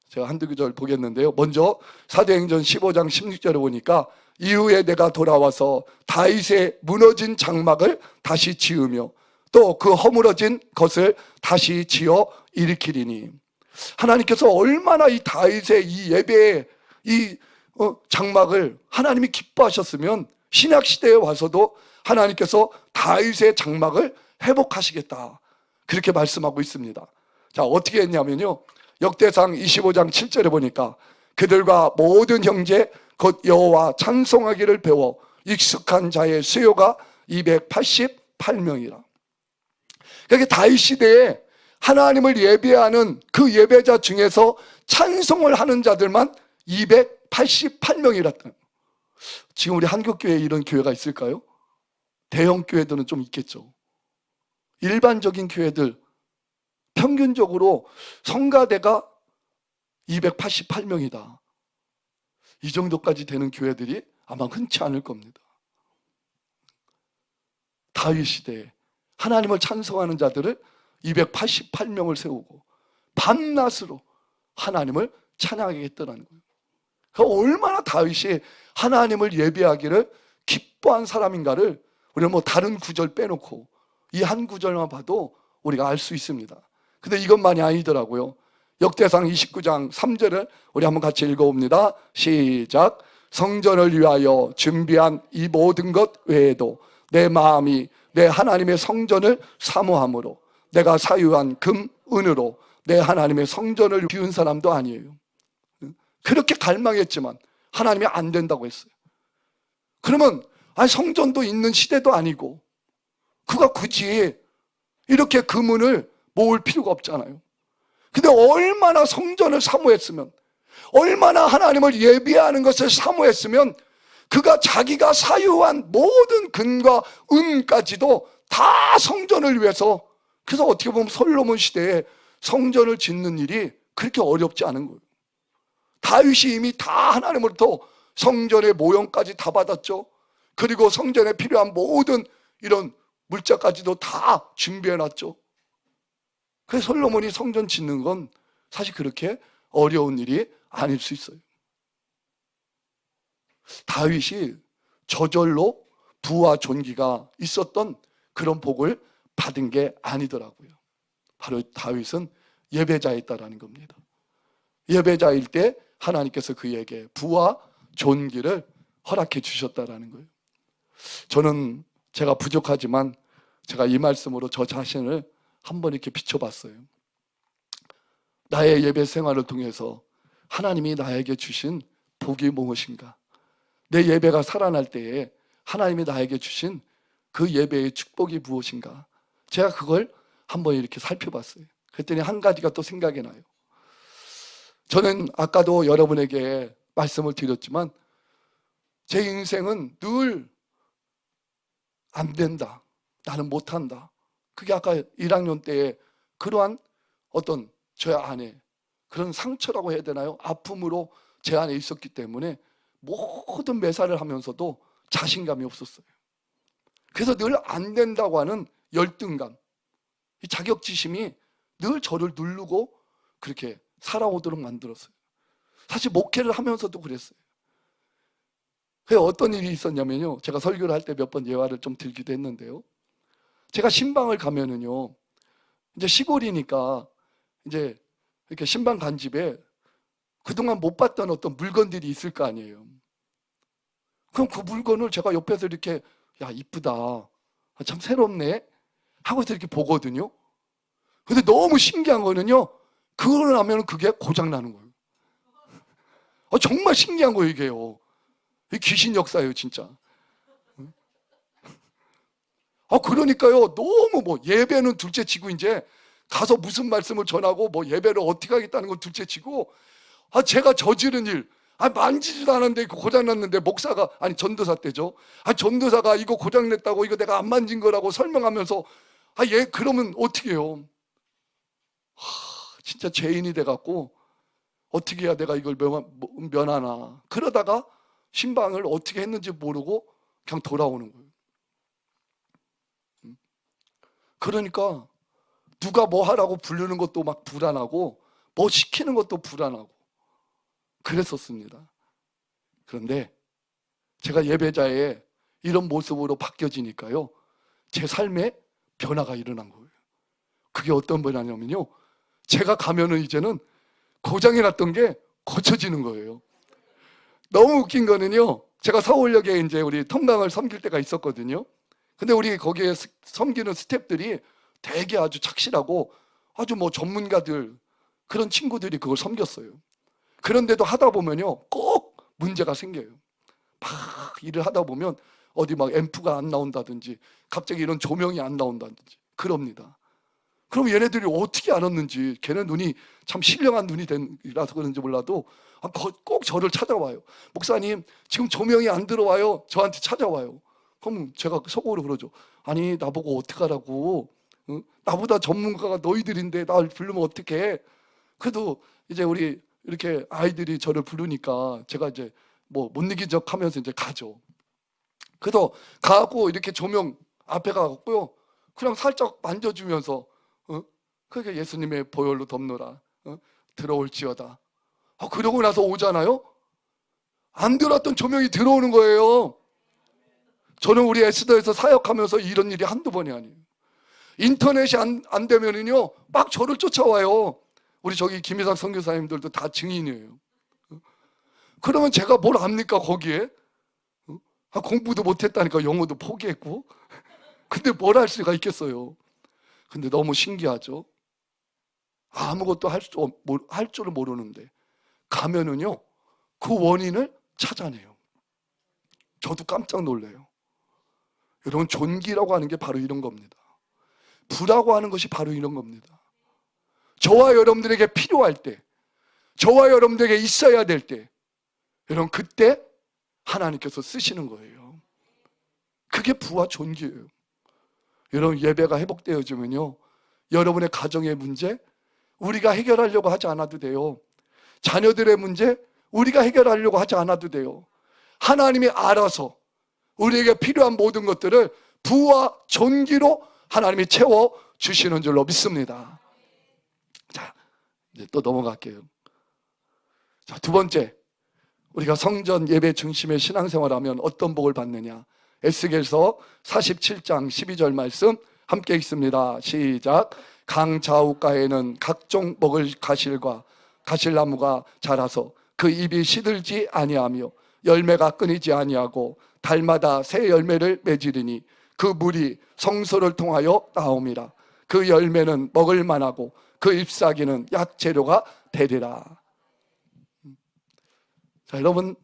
제가 한두 구절 보겠는데요. 먼저 사도행전 15장 16절에 보니까 이후에 내가 돌아와서 다윗의 무너진 장막을 다시 지으며 또 그 허물어진 것을 다시 지어 일으키리니, 하나님께서 얼마나 이 다윗의 이 예배의 이 장막을 하나님이 기뻐하셨으면 신약시대에 와서도 하나님께서 다윗의 장막을 회복하시겠다 그렇게 말씀하고 있습니다. 자, 어떻게 했냐면요, 역대상 25장 7절에 보니까 그들과 모든 형제 곧 여호와 찬송하기를 배워 익숙한 자의 수요가 288명이라. 그러니까 다윗 시대에 하나님을 예배하는 그 예배자 중에서 찬송을 하는 자들만 288명이랬다. 지금 우리 한국교회에 이런 교회가 있을까요? 대형 교회들은 좀 있겠죠. 일반적인 교회들 평균적으로 성가대가 288명이다. 이 정도까지 되는 교회들이 아마 흔치 않을 겁니다. 다윗 시대에 하나님을 찬송하는 자들을 288명을 세우고 밤낮으로 하나님을 찬양하겠다는 거예요. 그러니까 얼마나 다윗이 하나님을 예배하기를 기뻐한 사람인가를 우리는 뭐 다른 구절 빼놓고 이 한 구절만 봐도 우리가 알 수 있습니다. 근데 이것만이 아니더라고요. 역대상 29장 3절을 우리 한번 같이 읽어봅니다. 시작. 성전을 위하여 준비한 이 모든 것 외에도 내 마음이 내 하나님의 성전을 사모함으로 내가 사유한 금, 은으로 내 하나님의 성전을 비운 사람도 아니에요. 그렇게 갈망했지만 하나님이 안 된다고 했어요. 그러면 성전도 있는 시대도 아니고 그가 굳이 이렇게 금은을 모을 필요가 없잖아요. 근데 얼마나 성전을 사모했으면, 얼마나 하나님을 예배하는 것을 사모했으면 그가 자기가 사유한 모든 금과 은까지도 다 성전을 위해서, 그래서 어떻게 보면 솔로몬 시대에 성전을 짓는 일이 그렇게 어렵지 않은 거예요. 다윗이 이미 다 하나님으로부터 성전의 모형까지 다 받았죠. 그리고 성전에 필요한 모든 이런 물자까지도 다 준비해놨죠. 그래서 솔로몬이 성전 짓는 건 사실 그렇게 어려운 일이 아닐 수 있어요. 다윗이 저절로 부와 존귀가 있었던 그런 복을 받은 게 아니더라고요. 바로 다윗은 예배자였다라는 겁니다. 예배자일 때 하나님께서 그에게 부와 존귀를 허락해 주셨다라는 거예요. 저는 제가 부족하지만 제가 이 말씀으로 저 자신을 한번 이렇게 비춰봤어요. 나의 예배 생활을 통해서 하나님이 나에게 주신 복이 무엇인가? 내 예배가 살아날 때에 하나님이 나에게 주신 그 예배의 축복이 무엇인가? 제가 그걸 한번 이렇게 살펴봤어요. 그랬더니 한 가지가 또 생각이 나요. 저는 아까도 여러분에게 말씀을 드렸지만 제 인생은 늘 안 된다, 나는 못한다. 그게 아까 1학년 때에 그러한 어떤 저 안에 그런 상처라고 해야 되나요? 아픔으로 제 안에 있었기 때문에 모든 매사를 하면서도 자신감이 없었어요. 그래서 늘 안 된다고 하는 열등감, 이 자격지심이 늘 저를 누르고 그렇게 살아오도록 만들었어요. 사실 목회를 하면서도 그랬어요. 그래서 어떤 일이 있었냐면요, 제가 설교를 할 때 몇 번 예화를 좀 들기도 했는데요, 제가 신방을 가면은요, 이제 시골이니까 이제 이렇게 신방 간 집에 그동안 못 봤던 어떤 물건들이 있을 거 아니에요. 그럼 그 물건을 제가 옆에서 이렇게, 야, 이쁘다, 참 새롭네 하고서 이렇게 보거든요. 근데 너무 신기한 거는요, 그걸 하면 그게 고장 나는 거예요. 정말 신기한 거예요, 이게요. 귀신 역사예요, 진짜. 그러니까요. 너무 뭐 예배는 둘째 치고 이제 가서 무슨 말씀을 전하고 뭐 예배를 어떻게 하겠다는 건 둘째 치고 제가 저지른 일 만지지도 않았는데 이거 고장났는데 목사가 전도사 때죠. 전도사가 이거 고장냈다고 이거 내가 안 만진 거라고 설명하면서 그러면 어떻게 해요? 진짜 죄인이 돼갖고 어떻게 해야 내가 이걸 면하나. 그러다가 신방을 어떻게 했는지 모르고 그냥 돌아오는 거예요. 그러니까 누가 뭐 하라고 부르는 것도 막 불안하고 뭐 시키는 것도 불안하고 그랬었습니다. 그런데 제가 예배자의 이런 모습으로 바뀌어지니까요, 제 삶에 변화가 일어난 거예요. 그게 어떤 변화냐면요, 제가 가면은 이제는 고장해놨던 게 고쳐지는 거예요. 너무 웃긴 거는요, 제가 서울역에 이제 우리 통강을 섬길 때가 있었거든요. 근데 우리 거기에 섬기는 스태프들이 되게 아주 착실하고 아주 뭐 전문가들, 그런 친구들이 그걸 섬겼어요. 그런데도 하다 보면요, 꼭 문제가 생겨요. 막 일을 하다 보면 어디 막 앰프가 안 나온다든지 갑자기 이런 조명이 안 나온다든지 그럽니다. 그럼 얘네들이 어떻게 알았는지, 걔네 눈이 참 신령한 눈이 된이라서 그런지 몰라도 꼭 저를 찾아와요. 목사님, 지금 조명이 안 들어와요. 저한테 찾아와요. 그럼 제가 속으로 그러죠. 아니, 나보고 어떡하라고. 응? 나보다 전문가가 너희들인데 날 부르면 어떡해. 그래도 이제 우리 이렇게 아이들이 저를 부르니까 제가 이제 뭐 못 이긴 척 하면서 이제 가죠. 그래서 가고 이렇게 조명 앞에 가고요, 그냥 살짝 만져주면서 그게 예수님의 보혈로 덮노라, 들어올지어다. 그러고 나서 오잖아요. 안 들어왔던 조명이 들어오는 거예요. 저는 우리 에스더에서 사역하면서 이런 일이 한두 번이 아니에요. 인터넷이 안 되면은요, 막 저를 쫓아와요. 우리 저기 김희상 선교사님들도 다 증인이에요. 그러면 제가 뭘 압니까 거기에? 공부도 못했다니까 영어도 포기했고. 근데 뭘 할 수가 있겠어요. 근데 너무 신기하죠. 아무것도 할 줄을 모르는데 가면은요, 그 원인을 찾아내요. 저도 깜짝 놀래요. 여러분, 존귀라고 하는 게 바로 이런 겁니다. 부라고 하는 것이 바로 이런 겁니다. 저와 여러분들에게 필요할 때, 저와 여러분들에게 있어야 될 때, 여러분 그때 하나님께서 쓰시는 거예요. 그게 부와 존귀예요. 여러분, 예배가 회복되어지면요, 여러분의 가정의 문제 우리가 해결하려고 하지 않아도 돼요. 자녀들의 문제 우리가 해결하려고 하지 않아도 돼요. 하나님이 알아서 우리에게 필요한 모든 것들을 부와 존귀로 하나님이 채워주시는 줄로 믿습니다. 자, 이제 또 넘어갈게요. 자, 두 번째, 우리가 성전 예배 중심의 신앙생활하면 어떤 복을 받느냐. 에스겔서 47장 12절 말씀 함께 읽습니다. 시작. 강 좌우가에는 각종 먹을 가실과 가실나무가 자라서 그 잎이 시들지 아니하며 열매가 끊이지 아니하고 달마다 새 열매를 맺으리니 그 물이 성소를 통하여 나옴이라. 그 열매는 먹을 만하고 그 잎사귀는 약재료가 되리라. 자, 여러분,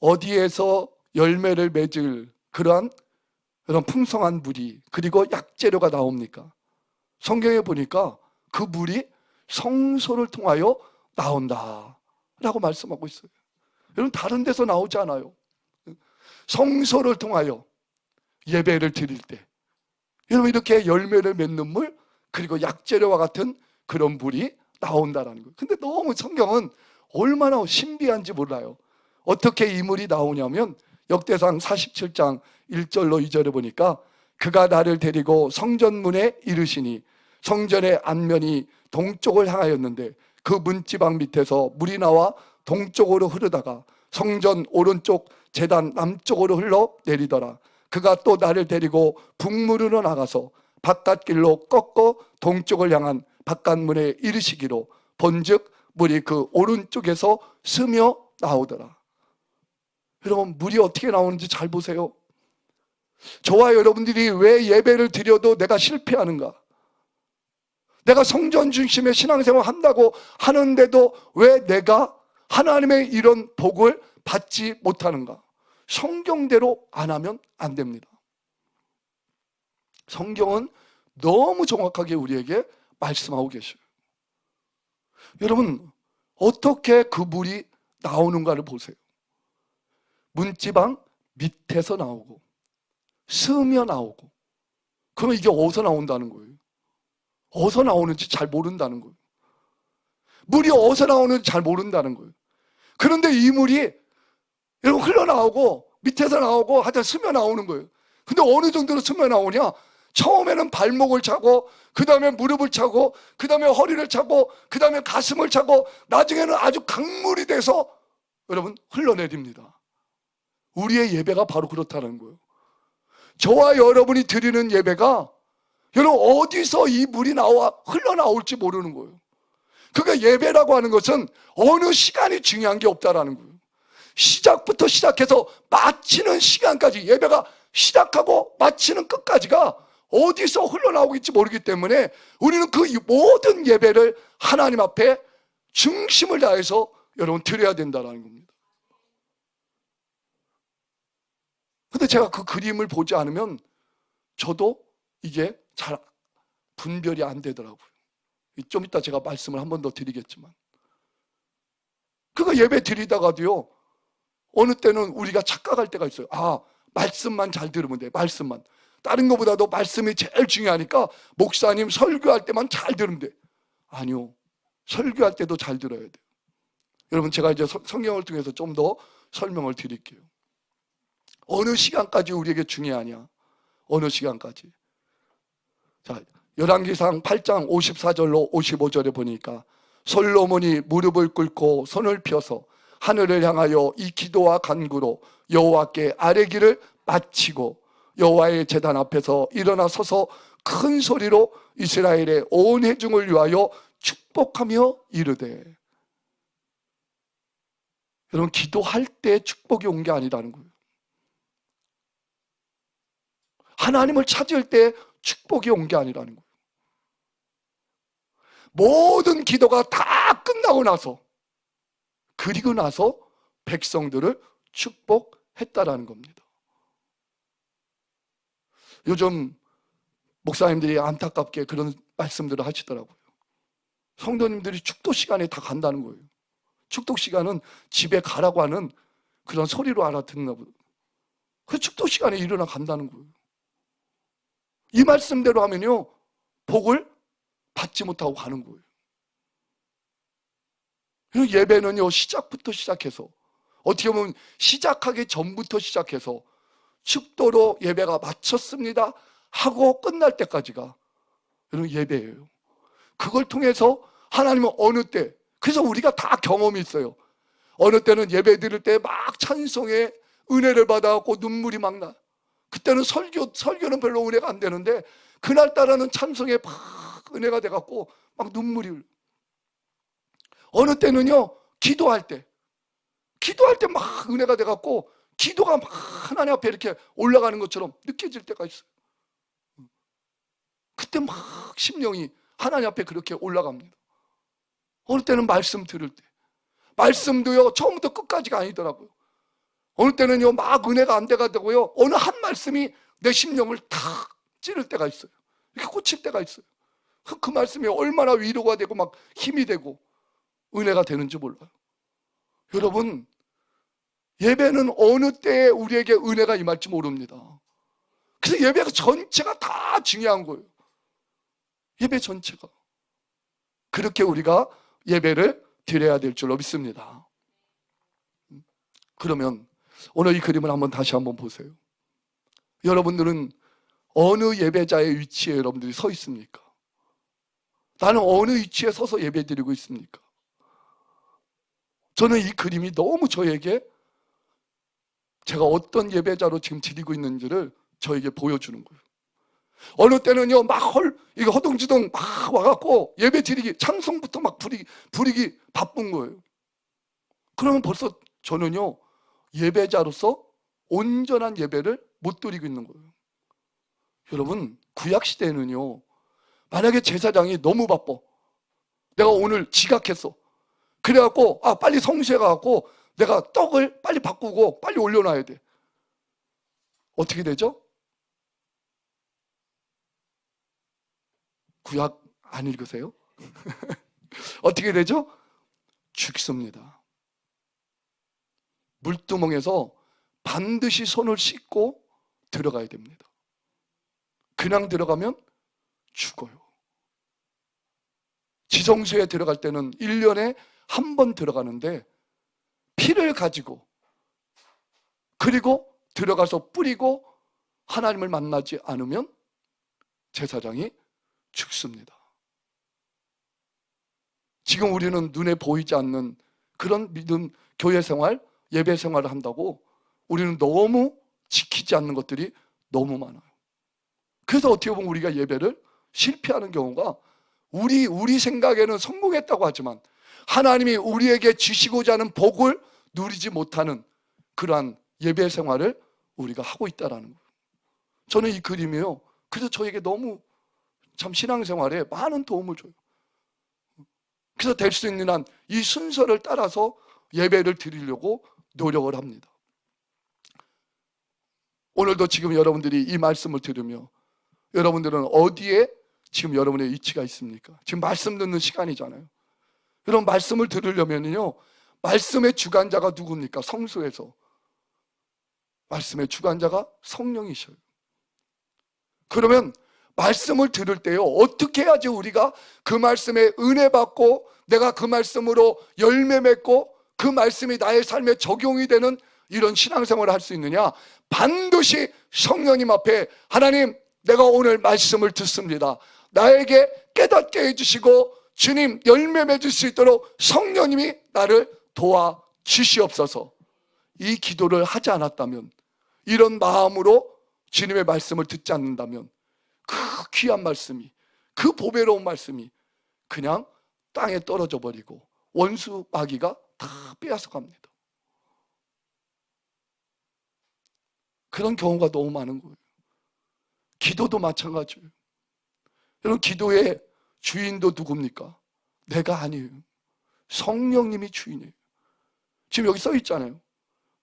어디에서 열매를 맺을 그런 풍성한 물이 그리고 약재료가 나옵니까? 성경에 보니까 그 물이 성소를 통하여 나온다 라고 말씀하고 있어요. 여러분, 다른 데서 나오지 않아요. 성소를 통하여 예배를 드릴 때 여러분, 이렇게 열매를 맺는 물 그리고 약재료와 같은 그런 물이 나온다라는 거예요. 근데 너무 성경은 얼마나 신비한지 몰라요. 어떻게 이 물이 나오냐면 역대상 47장 1절로 2절에 보니까 그가 나를 데리고 성전문에 이르시니 성전의 안면이 동쪽을 향하였는데 그 문지방 밑에서 물이 나와 동쪽으로 흐르다가 성전 오른쪽 제단 남쪽으로 흘러 내리더라. 그가 또 나를 데리고 북문으로 나가서 바깥길로 꺾어 동쪽을 향한 바깥문에 이르시기로 본즉 물이 그 오른쪽에서 스며 나오더라. 여러분, 물이 어떻게 나오는지 잘 보세요. 저와 여러분들이 왜 예배를 드려도 내가 실패하는가? 내가 성전 중심의 신앙생활 한다고 하는데도 왜 내가 하나님의 이런 복을 받지 못하는가? 성경대로 안 하면 안 됩니다. 성경은 너무 정확하게 우리에게 말씀하고 계셔요. 여러분, 어떻게 그 물이 나오는가를 보세요. 문지방 밑에서 나오고 스며 나오고. 그러면 이게 어디서 나온다는 거예요? 어디서 나오는지 잘 모른다는 거예요. 물이 어디서 나오는지 잘 모른다는 거예요. 그런데 이 물이 여러분 흘러나오고 밑에서 나오고 하여튼 스며 나오는 거예요. 근데 어느 정도로 스며 나오냐? 처음에는 발목을 차고, 그 다음에 무릎을 차고, 그 다음에 허리를 차고, 그 다음에 가슴을 차고, 나중에는 아주 강물이 돼서 여러분 흘러내립니다. 우리의 예배가 바로 그렇다는 거예요. 저와 여러분이 드리는 예배가 여러분 어디서 이 물이 나와 흘러나올지 모르는 거예요. 그러니까 예배라고 하는 것은 어느 시간이 중요한 게 없다라는 거예요. 시작부터 시작해서 마치는 시간까지, 예배가 시작하고 마치는 끝까지가 어디서 흘러나오겠지 모르기 때문에 우리는 그 모든 예배를 하나님 앞에 중심을 다해서 여러분 드려야 된다는 겁니다. 근데 제가 그 그림을 보지 않으면 저도 이게 잘 분별이 안 되더라고요. 좀 이따 제가 말씀을 한 번 더 드리겠지만, 그거 예배 드리다가도요, 어느 때는 우리가 착각할 때가 있어요. 아, 말씀만 잘 들으면 돼. 말씀만. 다른 것보다도 말씀이 제일 중요하니까 목사님 설교할 때만 잘 들으면 돼. 아니요, 설교할 때도 잘 들어야 돼요. 여러분, 제가 이제 성경을 통해서 좀 더 설명을 드릴게요. 어느 시간까지 우리에게 중요하냐? 어느 시간까지? 자, 열왕기상 8장 54절로 55절에 보니까 솔로몬이 무릎을 꿇고 손을 펴서 하늘을 향하여 이 기도와 간구로 여호와께 아뢰기를 마치고 여호와의 제단 앞에서 일어나 서서 큰 소리로 이스라엘의 온 회중을 위하여 축복하며 이르되. 여러분, 기도할 때 축복이 온 게 아니라는 거예요. 하나님을 찾을 때 축복이 온 게 아니라는 거예요. 모든 기도가 다 끝나고 나서, 그리고 나서 백성들을 축복했다라는 겁니다. 요즘 목사님들이 안타깝게 그런 말씀들을 하시더라고요. 성도님들이 축도 시간에 다 간다는 거예요. 축도 시간은 집에 가라고 하는 그런 소리로 알아듣나 보요. 그 축도 시간에 일어나 간다는 거예요. 이 말씀대로 하면요, 복을 받지 못하고 가는 거예요. 예배는요, 시작부터 시작해서, 어떻게 보면 시작하기 전부터 시작해서 축도로 예배가 마쳤습니다 하고 끝날 때까지가 여러분 예배예요. 그걸 통해서 하나님은 어느 때, 그래서 우리가 다 경험이 있어요. 어느 때는 예배 드릴 때 막 찬송에 은혜를 받아갖고 눈물이 막 나. 그때는 설교는 별로 은혜가 안 되는데 그날따라는 찬송에 막 은혜가 돼갖고 막 눈물이 흘러. 어느 때는요, 기도할 때 막 은혜가 돼갖고 기도가 막 하나님 앞에 이렇게 올라가는 것처럼 느껴질 때가 있어요. 그때 막 심령이 하나님 앞에 그렇게 올라갑니다. 어느 때는 말씀 들을 때, 말씀도요 처음부터 끝까지가 아니더라고요. 어느 때는요 막 은혜가 안 돼가지고요 어느 한 말씀이 내 심령을 탁 찌를 때가 있어요. 이렇게 꽂힐 때가 있어요. 그 말씀이 얼마나 위로가 되고 막 힘이 되고 은혜가 되는지 몰라요. 여러분, 예배는 어느 때에 우리에게 은혜가 임할지 모릅니다. 그래서 예배 전체가 다 중요한 거예요. 예배 전체가. 그렇게 우리가 예배를 드려야 될 줄로 믿습니다. 그러면 오늘 이 그림을 다시 한번 보세요. 여러분들은 어느 예배자의 위치에 여러분들이 서 있습니까? 나는 어느 위치에 서서 예배 드리고 있습니까? 저는 이 그림이 너무 저에게 제가 어떤 예배자로 지금 드리고 있는지를 저에게 보여주는 거예요. 어느 때는요 이거 허둥지둥 막 와갖고 예배 드리기, 찬송부터 막 부리기 바쁜 거예요. 그러면 벌써 저는요 예배자로서 온전한 예배를 못 드리고 있는 거예요. 여러분, 구약시대에는요 만약에 제사장이 너무 바빠, 내가 오늘 지각했어, 그래갖고 빨리 성수에 가갖고 내가 떡을 빨리 바꾸고 빨리 올려놔야 돼. 어떻게 되죠? 구약 안 읽으세요? 어떻게 되죠? 죽습니다. 물두멍에서 반드시 손을 씻고 들어가야 됩니다. 그냥 들어가면 죽어요. 지성소에 들어갈 때는 1년에 한 번 들어가는데 피를 가지고 그리고 들어가서 뿌리고 하나님을 만나지 않으면 제사장이 죽습니다. 지금 우리는 눈에 보이지 않는 그런 믿음, 교회 생활, 예배 생활을 한다고 우리는 너무 지키지 않는 것들이 너무 많아요. 그래서 어떻게 보면 우리가 예배를 실패하는 경우가 우리 생각에는 성공했다고 하지만 하나님이 우리에게 주시고자 하는 복을 누리지 못하는 그러한 예배 생활을 우리가 하고 있다는 거예요. 저는 이 그림이요, 그래서 저에게 너무 참 신앙생활에 많은 도움을 줘요. 그래서 될 수 있는 한 이 순서를 따라서 예배를 드리려고 노력을 합니다. 오늘도 지금 여러분들이 이 말씀을 들으며 여러분들은 어디에 지금 여러분의 위치가 있습니까? 지금 말씀 듣는 시간이잖아요. 여러분 말씀을 들으려면요, 말씀의 주관자가 누굽니까? 성소에서 말씀의 주관자가 성령이셔요. 그러면 말씀을 들을 때요, 어떻게 해야지 우리가 그 말씀에 은혜 받고 내가 그 말씀으로 열매 맺고 그 말씀이 나의 삶에 적용이 되는 이런 신앙생활을 할 수 있느냐? 반드시 성령님 앞에 하나님, 내가 오늘 말씀을 듣습니다. 나에게 깨닫게 해주시고 주님 열매 맺을 수 있도록 성령님이 나를 도와 주시옵소서. 이 기도를 하지 않았다면, 이런 마음으로 주님의 말씀을 듣지 않는다면 그 귀한 말씀이, 그 보배로운 말씀이 그냥 땅에 떨어져 버리고 원수 마귀가 다 빼앗아 갑니다. 그런 경우가 너무 많은 거예요. 기도도 마찬가지예요. 여러분, 기도의 주인도 누굽니까? 내가 아니에요. 성령님이 주인이에요. 지금 여기 써 있잖아요.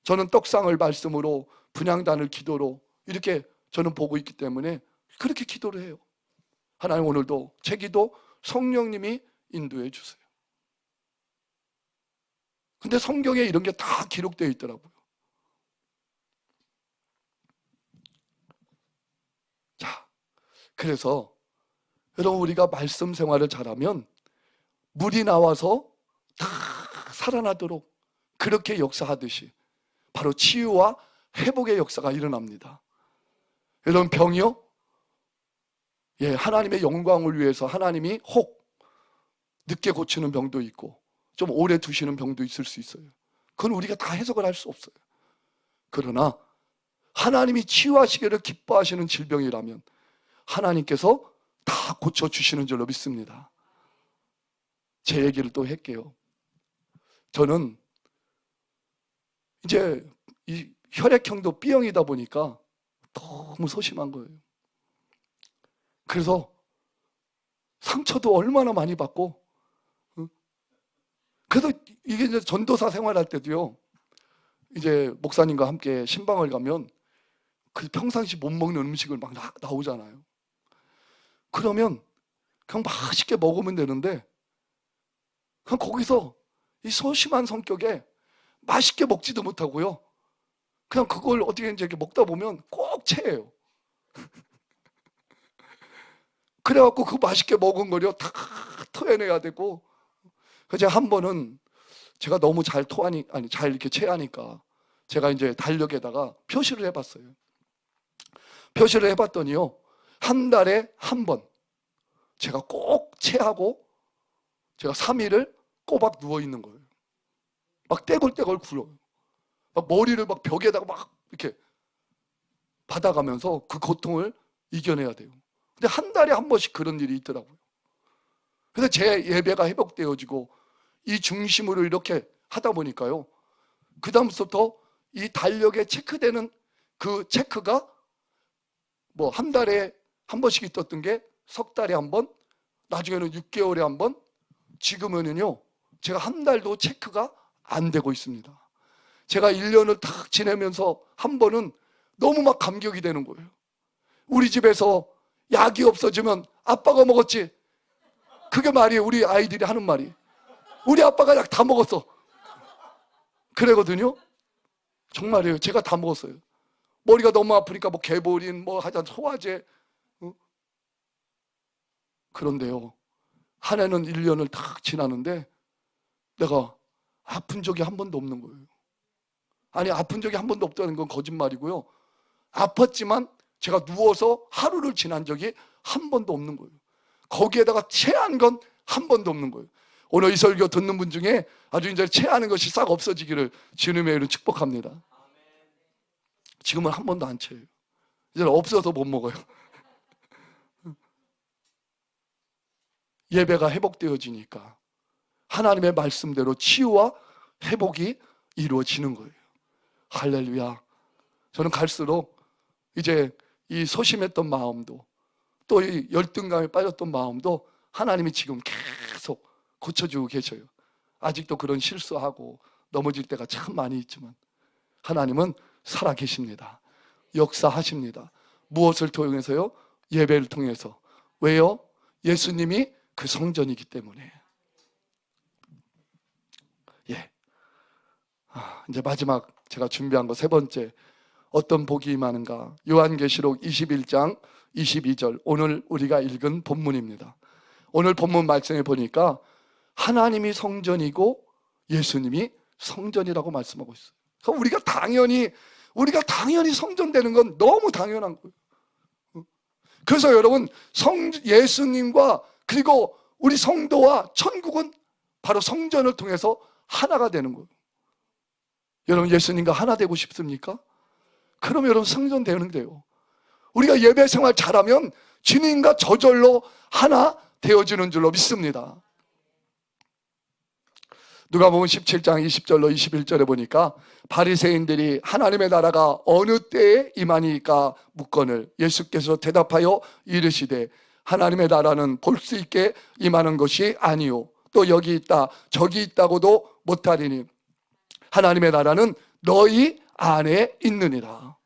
저는 떡상을 말씀으로, 분향단을 기도로 이렇게 저는 보고 있기 때문에 그렇게 기도를 해요. 하나님, 오늘도 제 기도 성령님이 인도해 주세요. 근데 성경에 이런 게 다 기록되어 있더라고요. 자, 그래서 여러분, 우리가 말씀 생활을 잘하면 물이 나와서 다 살아나도록 그렇게 역사하듯이 바로 치유와 회복의 역사가 일어납니다. 여러분, 병이요? 예, 하나님의 영광을 위해서 하나님이 혹 늦게 고치는 병도 있고 좀 오래 두시는 병도 있을 수 있어요. 그건 우리가 다 해석을 할 수 없어요. 그러나 하나님이 치유하시기를 기뻐하시는 질병이라면 하나님께서 다 고쳐주시는 줄로 믿습니다. 제 얘기를 또 할게요. 저는 이제 이 혈액형도 B형이다 보니까 너무 소심한 거예요. 그래서 상처도 얼마나 많이 받고, 그래서 이게 이제 전도사 생활할 때도요, 이제 목사님과 함께 신방을 가면 그 평상시 못 먹는 음식을 막 나오잖아요. 그러면 그냥 맛있게 먹으면 되는데 그냥 거기서 이 소심한 성격에 맛있게 먹지도 못하고요, 그냥 그걸 어떻게 이제 이렇게 먹다 보면 꼭 체해요. 그래갖고 그 맛있게 먹은 거요 다 토해내야 되고, 그래서 한 번은 제가 너무 잘 잘 이렇게 체하니까 제가 이제 달력에다가 표시를 해봤어요. 표시를 해봤더니요, 한 달에 한 번 제가 꼭 체하고 제가 3일을 꼬박 누워있는 거예요. 막 떼굴떼굴 굴어요. 막 머리를 막 벽에다가 막 이렇게 받아가면서 그 고통을 이겨내야 돼요. 근데 한 달에 한 번씩 그런 일이 있더라고요. 그래서 제 예배가 회복되어지고 이 중심으로 이렇게 하다 보니까요, 그 다음부터 이 달력에 체크되는 그 체크가 뭐 한 달에 한 번씩 있었던 게 석 달에 한 번, 나중에는 6개월에 한 번, 지금은요 제가 한 달도 체크가 안 되고 있습니다. 제가 1년을 딱 지내면서 한 번은 너무 막 감격이 되는 거예요. 우리 집에서 약이 없어지면 아빠가 먹었지. 그게 말이에요. 우리 아이들이 하는 말이. 우리 아빠가 약 다 먹었어. 그러거든요. 정말이에요. 제가 다 먹었어요. 머리가 너무 아프니까 뭐 개보린 뭐 하자 소화제. 그런데요, 한 해는 1년을 딱 지나는데 내가 아픈 적이 한 번도 없는 거예요. 아니, 아픈 적이 한 번도 없다는 건 거짓말이고요. 아팠지만 제가 누워서 하루를 지난 적이 한 번도 없는 거예요. 거기에다가 체한 건 한 번도 없는 거예요. 오늘 이 설교 듣는 분 중에 아주 이제 체하는 것이 싹 없어지기를 주님의 이름 축복합니다. 지금은 한 번도 안 체해요. 이제는 없어서 못 먹어요. 예배가 회복되어지니까 하나님의 말씀대로 치유와 회복이 이루어지는 거예요. 할렐루야. 저는 갈수록 이제 이 소심했던 마음도 또 이 열등감에 빠졌던 마음도 하나님이 지금 계속 고쳐주고 계셔요. 아직도 그런 실수하고 넘어질 때가 참 많이 있지만 하나님은 살아계십니다. 역사하십니다. 무엇을 통해서요? 예배를 통해서. 왜요? 예수님이 그 성전이기 때문에. 예. 이제 마지막 제가 준비한 거 세 번째. 어떤 복이 임하는가? 요한계시록 21장 22절, 오늘 우리가 읽은 본문입니다. 오늘 본문 말씀에 보니까 하나님이 성전이고 예수님이 성전이라고 말씀하고 있어요. 그러니까 우리가 당연히 성전되는 건 너무 당연한 거예요. 그래서 여러분, 예수님과 그리고 우리 성도와 천국은 바로 성전을 통해서 하나가 되는 거예요. 여러분, 예수님과 하나 되고 싶습니까? 그럼 여러분 성전 되는 데요. 우리가 예배 생활 잘하면 주님과 저절로 하나 되어지는 줄로 믿습니다. 누가복음 17장 20절로 21절에 보니까 바리새인들이 하나님의 나라가 어느 때에 임하니까 묻거늘 예수께서 대답하여 이르시되 하나님의 나라는 볼 수 있게 임하는 것이 아니요 또 여기 있다 저기 있다고도 못하리니 하나님의 나라는 너희 안에 있느니라.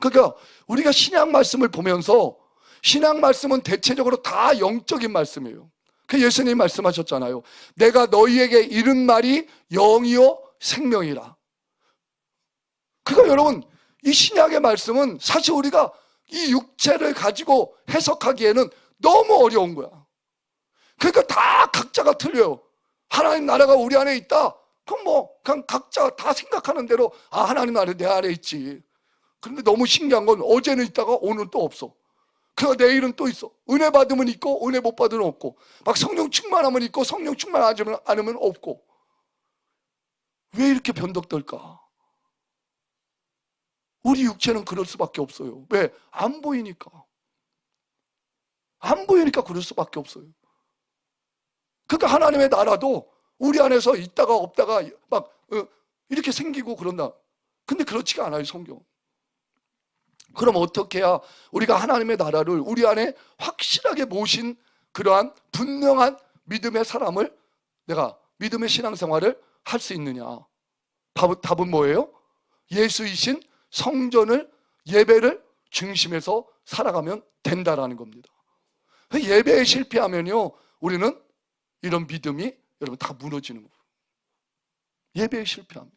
그러니까 우리가 신약 말씀을 보면서 신약 말씀은 대체적으로 다 영적인 말씀이에요. 그 예수님이 말씀하셨잖아요. 내가 너희에게 이른 말이 영이요 생명이라. 그러니까 여러분, 이 신약의 말씀은 사실 우리가 이 육체를 가지고 해석하기에는 너무 어려운 거야. 그러니까 다 각자가 틀려요. 하나님 나라가 우리 안에 있다. 그럼 뭐 그냥 각자 다 생각하는 대로 하나님 나라 내 안에 있지. 그런데 너무 신기한 건 어제는 있다가 오늘 또 없어. 그리고 내일은 또 있어. 은혜 받으면 있고 은혜 못 받으면 없고, 막 성령 충만하면 있고 성령 충만하지 않으면 없고. 왜 이렇게 변덕떨까? 우리 육체는 그럴 수밖에 없어요. 왜? 안 보이니까. 안 보이니까 그럴 수밖에 없어요. 그러니까 하나님의 나라도 우리 안에서 있다가 없다가 막 이렇게 생기고 그런다. 근데 그렇지가 않아요, 성경. 그럼 어떻게 해야 우리가 하나님의 나라를 우리 안에 확실하게 모신 그러한 분명한 믿음의 사람을, 내가 믿음의 신앙생활을 할 수 있느냐? 답은 뭐예요? 예수이신 성전을, 예배를 중심에서 살아가면 된다라는 겁니다. 예배에 실패하면요, 우리는 이런 믿음이 여러분 다 무너지는 거예요. 예배에 실패하면.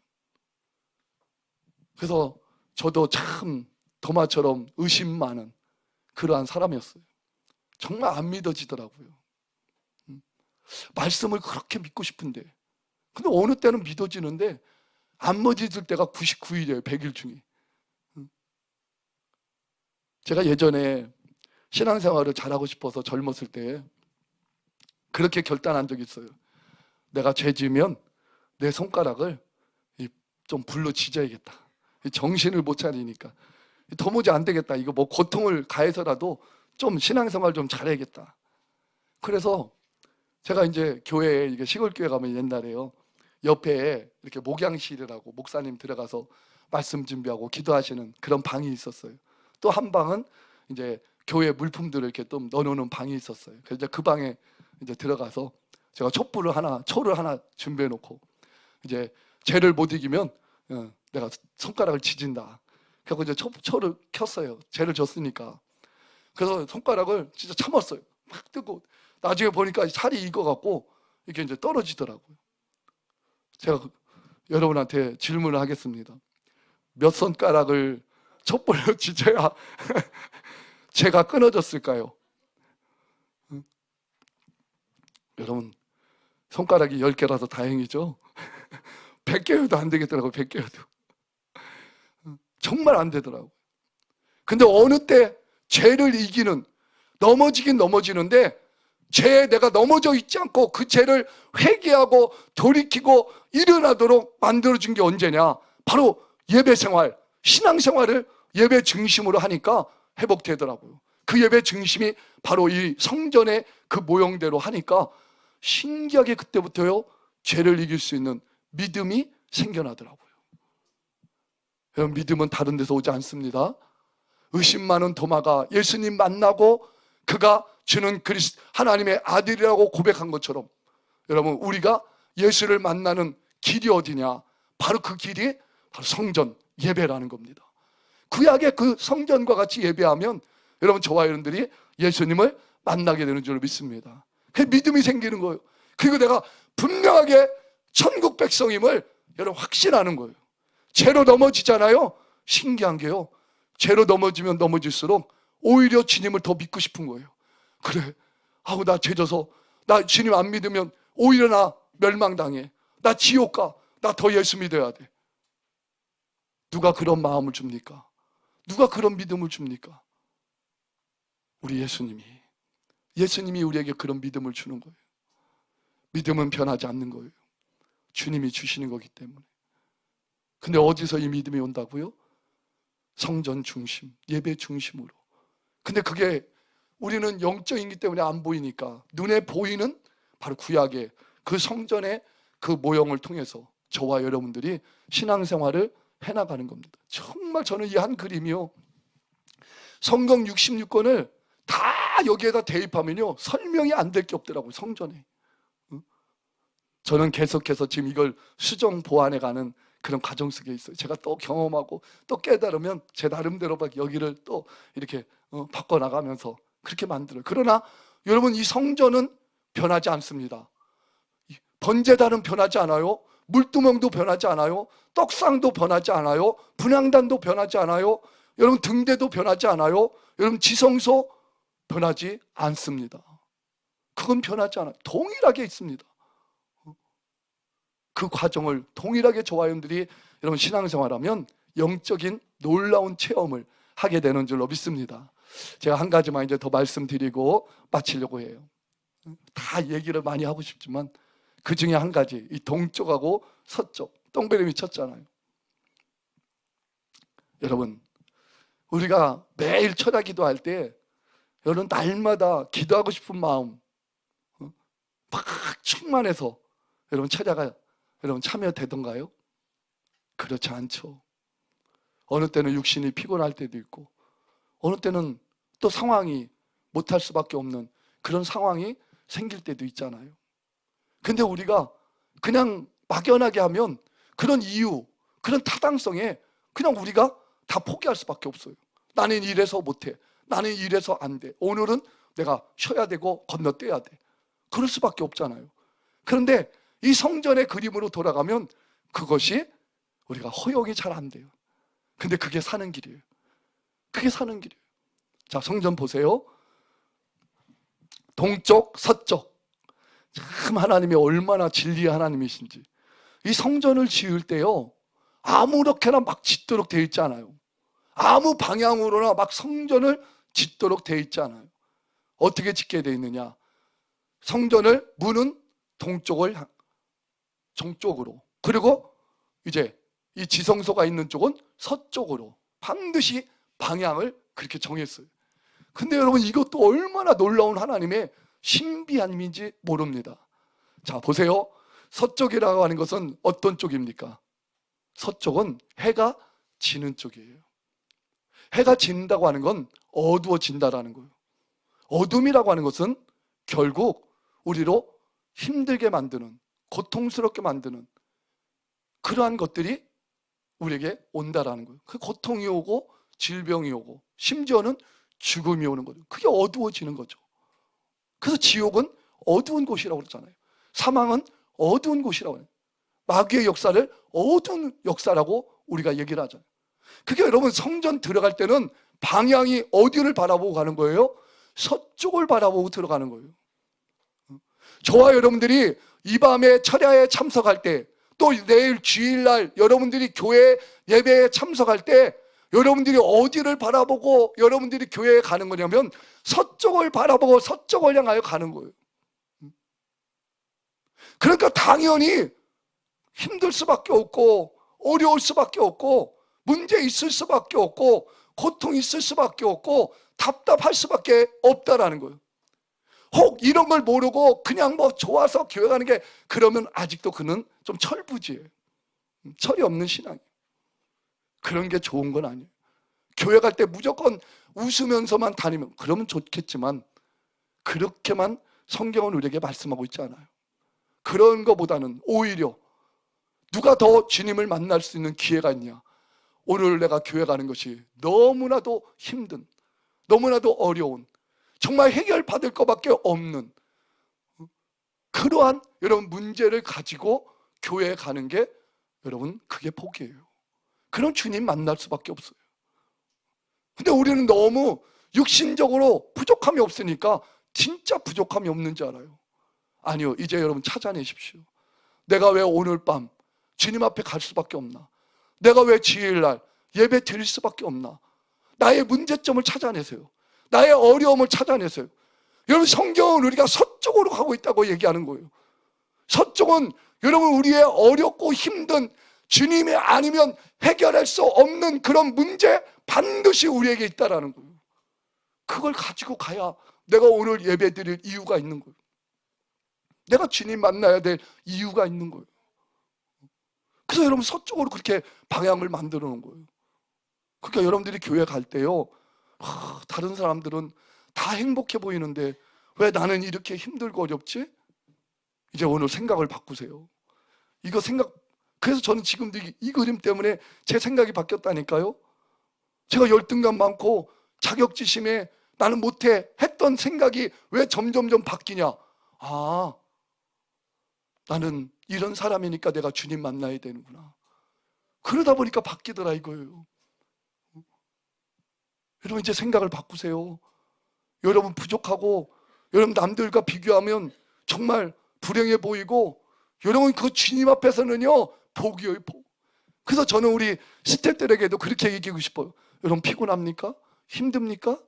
그래서 저도 참 도마처럼 의심 많은 그러한 사람이었어요. 정말 안 믿어지더라고요. 말씀을 그렇게 믿고 싶은데, 근데 어느 때는 믿어지는데 안 믿어질 때가 99일이에요 100일 중에. 제가 예전에 신앙생활을 잘하고 싶어서 젊었을 때 그렇게 결단한 적이 있어요. 내가 죄 지으면 내 손가락을 좀 불로 지져야겠다. 정신을 못 차리니까 도무지 안 되겠다. 이거 뭐 고통을 가해서라도 좀 신앙생활 좀 잘해야겠다. 그래서 제가 이제 교회에, 이게 시골교회 가면 옛날에요, 옆에 이렇게 목양실이라고 목사님 들어가서 말씀 준비하고 기도하시는 그런 방이 있었어요. 또 한 방은 이제 교회 물품들을 이렇게 좀 넣어놓는 방이 있었어요. 그래서 이제 그 방에 이제 들어가서 제가 초를 하나 준비해 놓고, 이제 죄를 못 이기면 내가 손가락을 지진다. 그래서 이제 초를 켰어요. 죄를 졌으니까. 그래서 손가락을 진짜 참았어요. 막 뜨고 나중에 보니까 살이 익어갖고 이게 이제 떨어지더라고요. 제가 여러분한테 질문을 하겠습니다. 몇 손가락을 촛불로 지져야 제가 끊어졌을까요? 여러분, 손가락이 10개라서 다행이죠. 100개여도 안 되겠더라고요. 100개여도 정말 안 되더라고요. 근데 어느 때 죄를 이기는, 넘어지긴 넘어지는데 죄에 내가 넘어져 있지 않고 그 죄를 회개하고 돌이키고 일어나도록 만들어준 게 언제냐? 바로 예배 생활, 신앙 생활을 예배 중심으로 하니까 회복되더라고요. 그 예배 중심이 바로 이 성전의 그 모형대로 하니까 신기하게 그때부터요, 죄를 이길 수 있는 믿음이 생겨나더라고요. 여러분, 믿음은 다른 데서 오지 않습니다. 의심 많은 도마가 예수님 만나고 그가 주는 하나님의 아들이라고 고백한 것처럼, 여러분, 우리가 예수를 만나는 길이 어디냐? 바로 그 길이 바로 성전 예배라는 겁니다. 구약의 그 성전과 같이 예배하면 여러분, 저와 여러분들이 예수님을 만나게 되는 줄 믿습니다. 그 믿음이 생기는 거예요. 그리고 내가 분명하게 천국 백성임을 여러분 확신하는 거예요. 죄로 넘어지잖아요. 신기한 게요, 죄로 넘어지면 넘어질수록 오히려 주님을 더 믿고 싶은 거예요. 그래, 아우 나 죄져서 나 주님 안 믿으면 오히려 나 멸망당해, 나 지옥 가, 나 더 예수 믿어야 돼. 누가 그런 마음을 줍니까? 누가 그런 믿음을 줍니까? 우리 예수님이 우리에게 그런 믿음을 주는 거예요. 믿음은 변하지 않는 거예요. 주님이 주시는 거기 때문에. 근데 어디서 이 믿음이 온다고요? 성전 중심, 예배 중심으로. 근데 그게 우리는 영적이기 때문에 안 보이니까, 눈에 보이는 바로 구약의 그 성전의 그 모형을 통해서 저와 여러분들이 신앙생활을 해나가는 겁니다. 정말 저는 이 한 그림이요, 성경 66권을 다 여기에다 대입하면요 설명이 안 될 게 없더라고요. 성전에. 저는 계속해서 지금 이걸 수정 보완해 가는 그런 과정 속에 있어요. 제가 또 경험하고 또 깨달으면 제 나름대로 막 여기를 또 이렇게 바꿔나가면서 그렇게 만들어요. 그러나 여러분, 이 성전은 변하지 않습니다. 번제단은 변하지 않아요. 물두멍도 변하지 않아요. 떡상도 변하지 않아요. 분향단도 변하지 않아요. 여러분, 등대도 변하지 않아요. 여러분, 지성소 변하지 않습니다. 그건 변하지 않아요. 동일하게 있습니다. 그 과정을 동일하게 저와 여러분들이 여러분 신앙생활하면 영적인 놀라운 체험을 하게 되는 줄로 믿습니다. 제가 한 가지만 이제 더 말씀드리고 마치려고 해요. 다 얘기를 많이 하고 싶지만 그 중에 한 가지, 이 동쪽하고 서쪽, 똥배름이 쳤잖아요. 여러분, 우리가 매일 철야 기도할 때 여러분 날마다 기도하고 싶은 마음 막 충만해서 여러분 철야가 여러분 참여되던가요? 그렇지 않죠. 어느 때는 육신이 피곤할 때도 있고, 어느 때는 또 상황이 못할 수밖에 없는 그런 상황이 생길 때도 있잖아요. 근데 우리가 그냥 막연하게 하면 그런 이유, 그런 타당성에 그냥 우리가 다 포기할 수밖에 없어요. 나는 이래서 못해, 나는 이래서 안 돼, 오늘은 내가 쉬어야 되고 건너뛰어야 돼, 그럴 수밖에 없잖아요. 그런데 이 성전의 그림으로 돌아가면 그것이 우리가 허용이 잘 안 돼요. 근데 그게 사는 길이에요. 그게 사는 길이에요. 자, 성전 보세요. 동쪽, 서쪽. 참 하나님이 얼마나 진리의 하나님이신지. 이 성전을 지을 때요, 아무렇게나 막 짓도록 되어 있지 않아요. 아무 방향으로나 막 성전을 짓도록 되어 있지 않아요. 어떻게 짓게 되어 있느냐? 성전을 문은 동쪽으로, 그리고 이제 이 지성소가 있는 쪽은 서쪽으로 반드시 방향을 그렇게 정했어요. 근데 여러분, 이것도 얼마나 놀라운 하나님의 신비함인지 모릅니다. 자, 보세요. 서쪽이라고 하는 것은 어떤 쪽입니까? 서쪽은 해가 지는 쪽이에요. 해가 진다고 하는 건 어두워진다라는 거예요. 어둠이라고 하는 것은 결국 우리로 힘들게 만드는, 고통스럽게 만드는 그러한 것들이 우리에게 온다라는 거예요. 그 고통이 오고 질병이 오고 심지어는 죽음이 오는 거죠. 그게 어두워지는 거죠. 그래서 지옥은 어두운 곳이라고 그러잖아요. 사망은 어두운 곳이라고 해요. 마귀의 역사를 어두운 역사라고 우리가 얘기를 하잖아요. 그게 여러분 성전 들어갈 때는 방향이 어디를 바라보고 가는 거예요? 서쪽을 바라보고 들어가는 거예요. 저와 여러분들이 이 밤에 철야에 참석할 때, 또 내일 주일날 여러분들이 교회 예배에 참석할 때 여러분들이 어디를 바라보고 여러분들이 교회에 가는 거냐면 서쪽을 바라보고 서쪽을 향하여 가는 거예요. 그러니까 당연히 힘들 수밖에 없고 어려울 수밖에 없고 문제 있을 수밖에 없고 고통 있을 수밖에 없고 답답할 수밖에 없다라는 거예요. 혹 이런 걸 모르고 그냥 뭐 좋아서 교회 가는 게, 그러면 아직도 그는 좀 철부지예요. 철이 없는 신앙이에요. 그런 게 좋은 건 아니에요. 교회 갈 때 무조건 웃으면서만 다니면 그러면 좋겠지만 그렇게만 성경은 우리에게 말씀하고 있지 않아요. 그런 것보다는 오히려 누가 더 주님을 만날 수 있는 기회가 있냐, 오늘 내가 교회 가는 것이 너무나도 힘든, 너무나도 어려운, 정말 해결받을 것밖에 없는 그러한 여러분 문제를 가지고 교회에 가는 게 여러분 그게 복이에요. 그럼 주님 만날 수밖에 없어요. 근데 우리는 너무 육신적으로 부족함이 없으니까 진짜 부족함이 없는 줄 알아요. 아니요, 이제 여러분 찾아내십시오. 내가 왜 오늘 밤 주님 앞에 갈 수밖에 없나? 내가 왜 주일날 예배 드릴 수밖에 없나? 나의 문제점을 찾아내세요. 나의 어려움을 찾아내세요. 여러분 성경은 우리가 서쪽으로 가고 있다고 얘기하는 거예요. 서쪽은 여러분 우리의 어렵고 힘든, 주님이 아니면 해결할 수 없는 그런 문제 반드시 우리에게 있다라는 거예요. 그걸 가지고 가야 내가 오늘 예배 드릴 이유가 있는 거예요. 내가 주님 만나야 될 이유가 있는 거예요. 그래서 여러분 서쪽으로 그렇게 방향을 만들어 놓은 거예요. 그러니까 여러분들이 교회 갈 때요, 다른 사람들은 다 행복해 보이는데 왜 나는 이렇게 힘들고 어렵지? 이제 오늘 생각을 바꾸세요. 이거 생각, 그래서 저는 지금도 이 그림 때문에 제 생각이 바뀌었다니까요. 제가 열등감 많고 자격지심에 나는 못해 했던 생각이 왜 점점점 바뀌냐? 아, 나는 이런 사람이니까 내가 주님 만나야 되는구나. 그러다 보니까 바뀌더라 이거예요. 여러분 이제 생각을 바꾸세요. 여러분 부족하고 여러분 남들과 비교하면 정말 불행해 보이고 여러분 그 주님 앞에서는요 복이에요, 복. 그래서 저는 우리 스태프들에게도 그렇게 얘기하고 싶어요. 여러분 피곤합니까? 힘듭니까?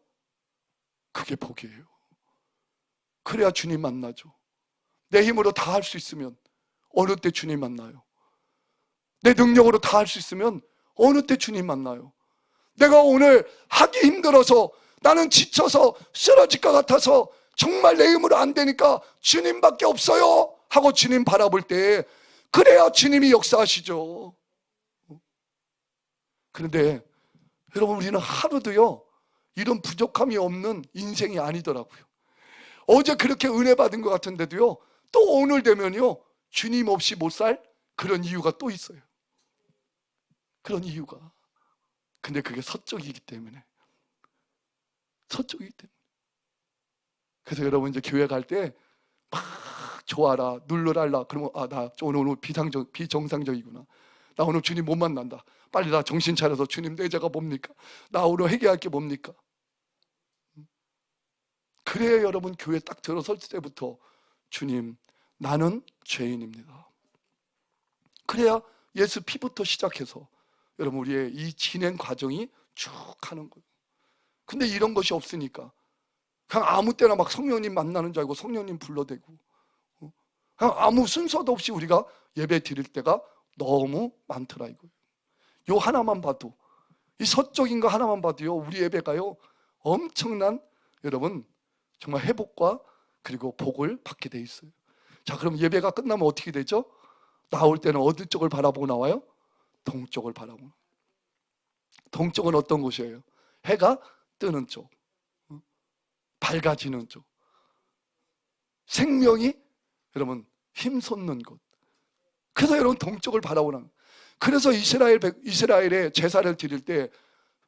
그게 복이에요. 그래야 주님 만나죠. 내 힘으로 다 할 수 있으면 어느 때 주님 만나요? 내 능력으로 다 할 수 있으면 어느 때 주님 만나요? 내가 오늘 하기 힘들어서 나는 지쳐서 쓰러질 것 같아서 정말 내 힘으로 안 되니까 주님밖에 없어요 하고 주님 바라볼 때 그래야 주님이 역사하시죠. 그런데 여러분 우리는 하루도요 이런 부족함이 없는 인생이 아니더라고요. 어제 그렇게 은혜 받은 것 같은데도요 또 오늘 되면요 주님 없이 못 살 그런 이유가 또 있어요. 그런 이유가. 근데 그게 서쪽이기 때문에. 서쪽이기 때문에. 그래서 여러분 이제 교회 갈 때 막 좋아라 눌러랄라 그러면 아, 나 오늘 비정상적이구나. 나 오늘 주님 못 만난다. 빨리 나 정신 차려서 주님 내 죄가 뭡니까? 나 오늘 회개할 게 뭡니까? 그래야 여러분 교회 딱 들어설 때부터 주님 나는 죄인입니다. 그래야 예수 피부터 시작해서 여러분 우리의 이 진행 과정이 쭉 하는 거예요. 근데 이런 것이 없으니까 그냥 아무 때나 막 성령님 만나는 줄 알고 성령님 불러대고 그냥 아무 순서도 없이 우리가 예배 드릴 때가 너무 많더라 이거예요. 요 하나만 봐도, 이 서적인 거 하나만 봐도요 우리 예배가요 엄청난 여러분 정말 회복과 그리고 복을 받게 돼 있어요. 자, 그럼 예배가 끝나면 어떻게 되죠? 나올 때는 어디 쪽을 바라보고 나와요? 동쪽을 바라보고. 동쪽은 어떤 곳이에요? 해가 뜨는 쪽, 밝아지는 쪽, 생명이 여러분 힘솟는 곳. 그래서 여러분 동쪽을 바라보는. 그래서 이스라엘의 제사를 드릴 때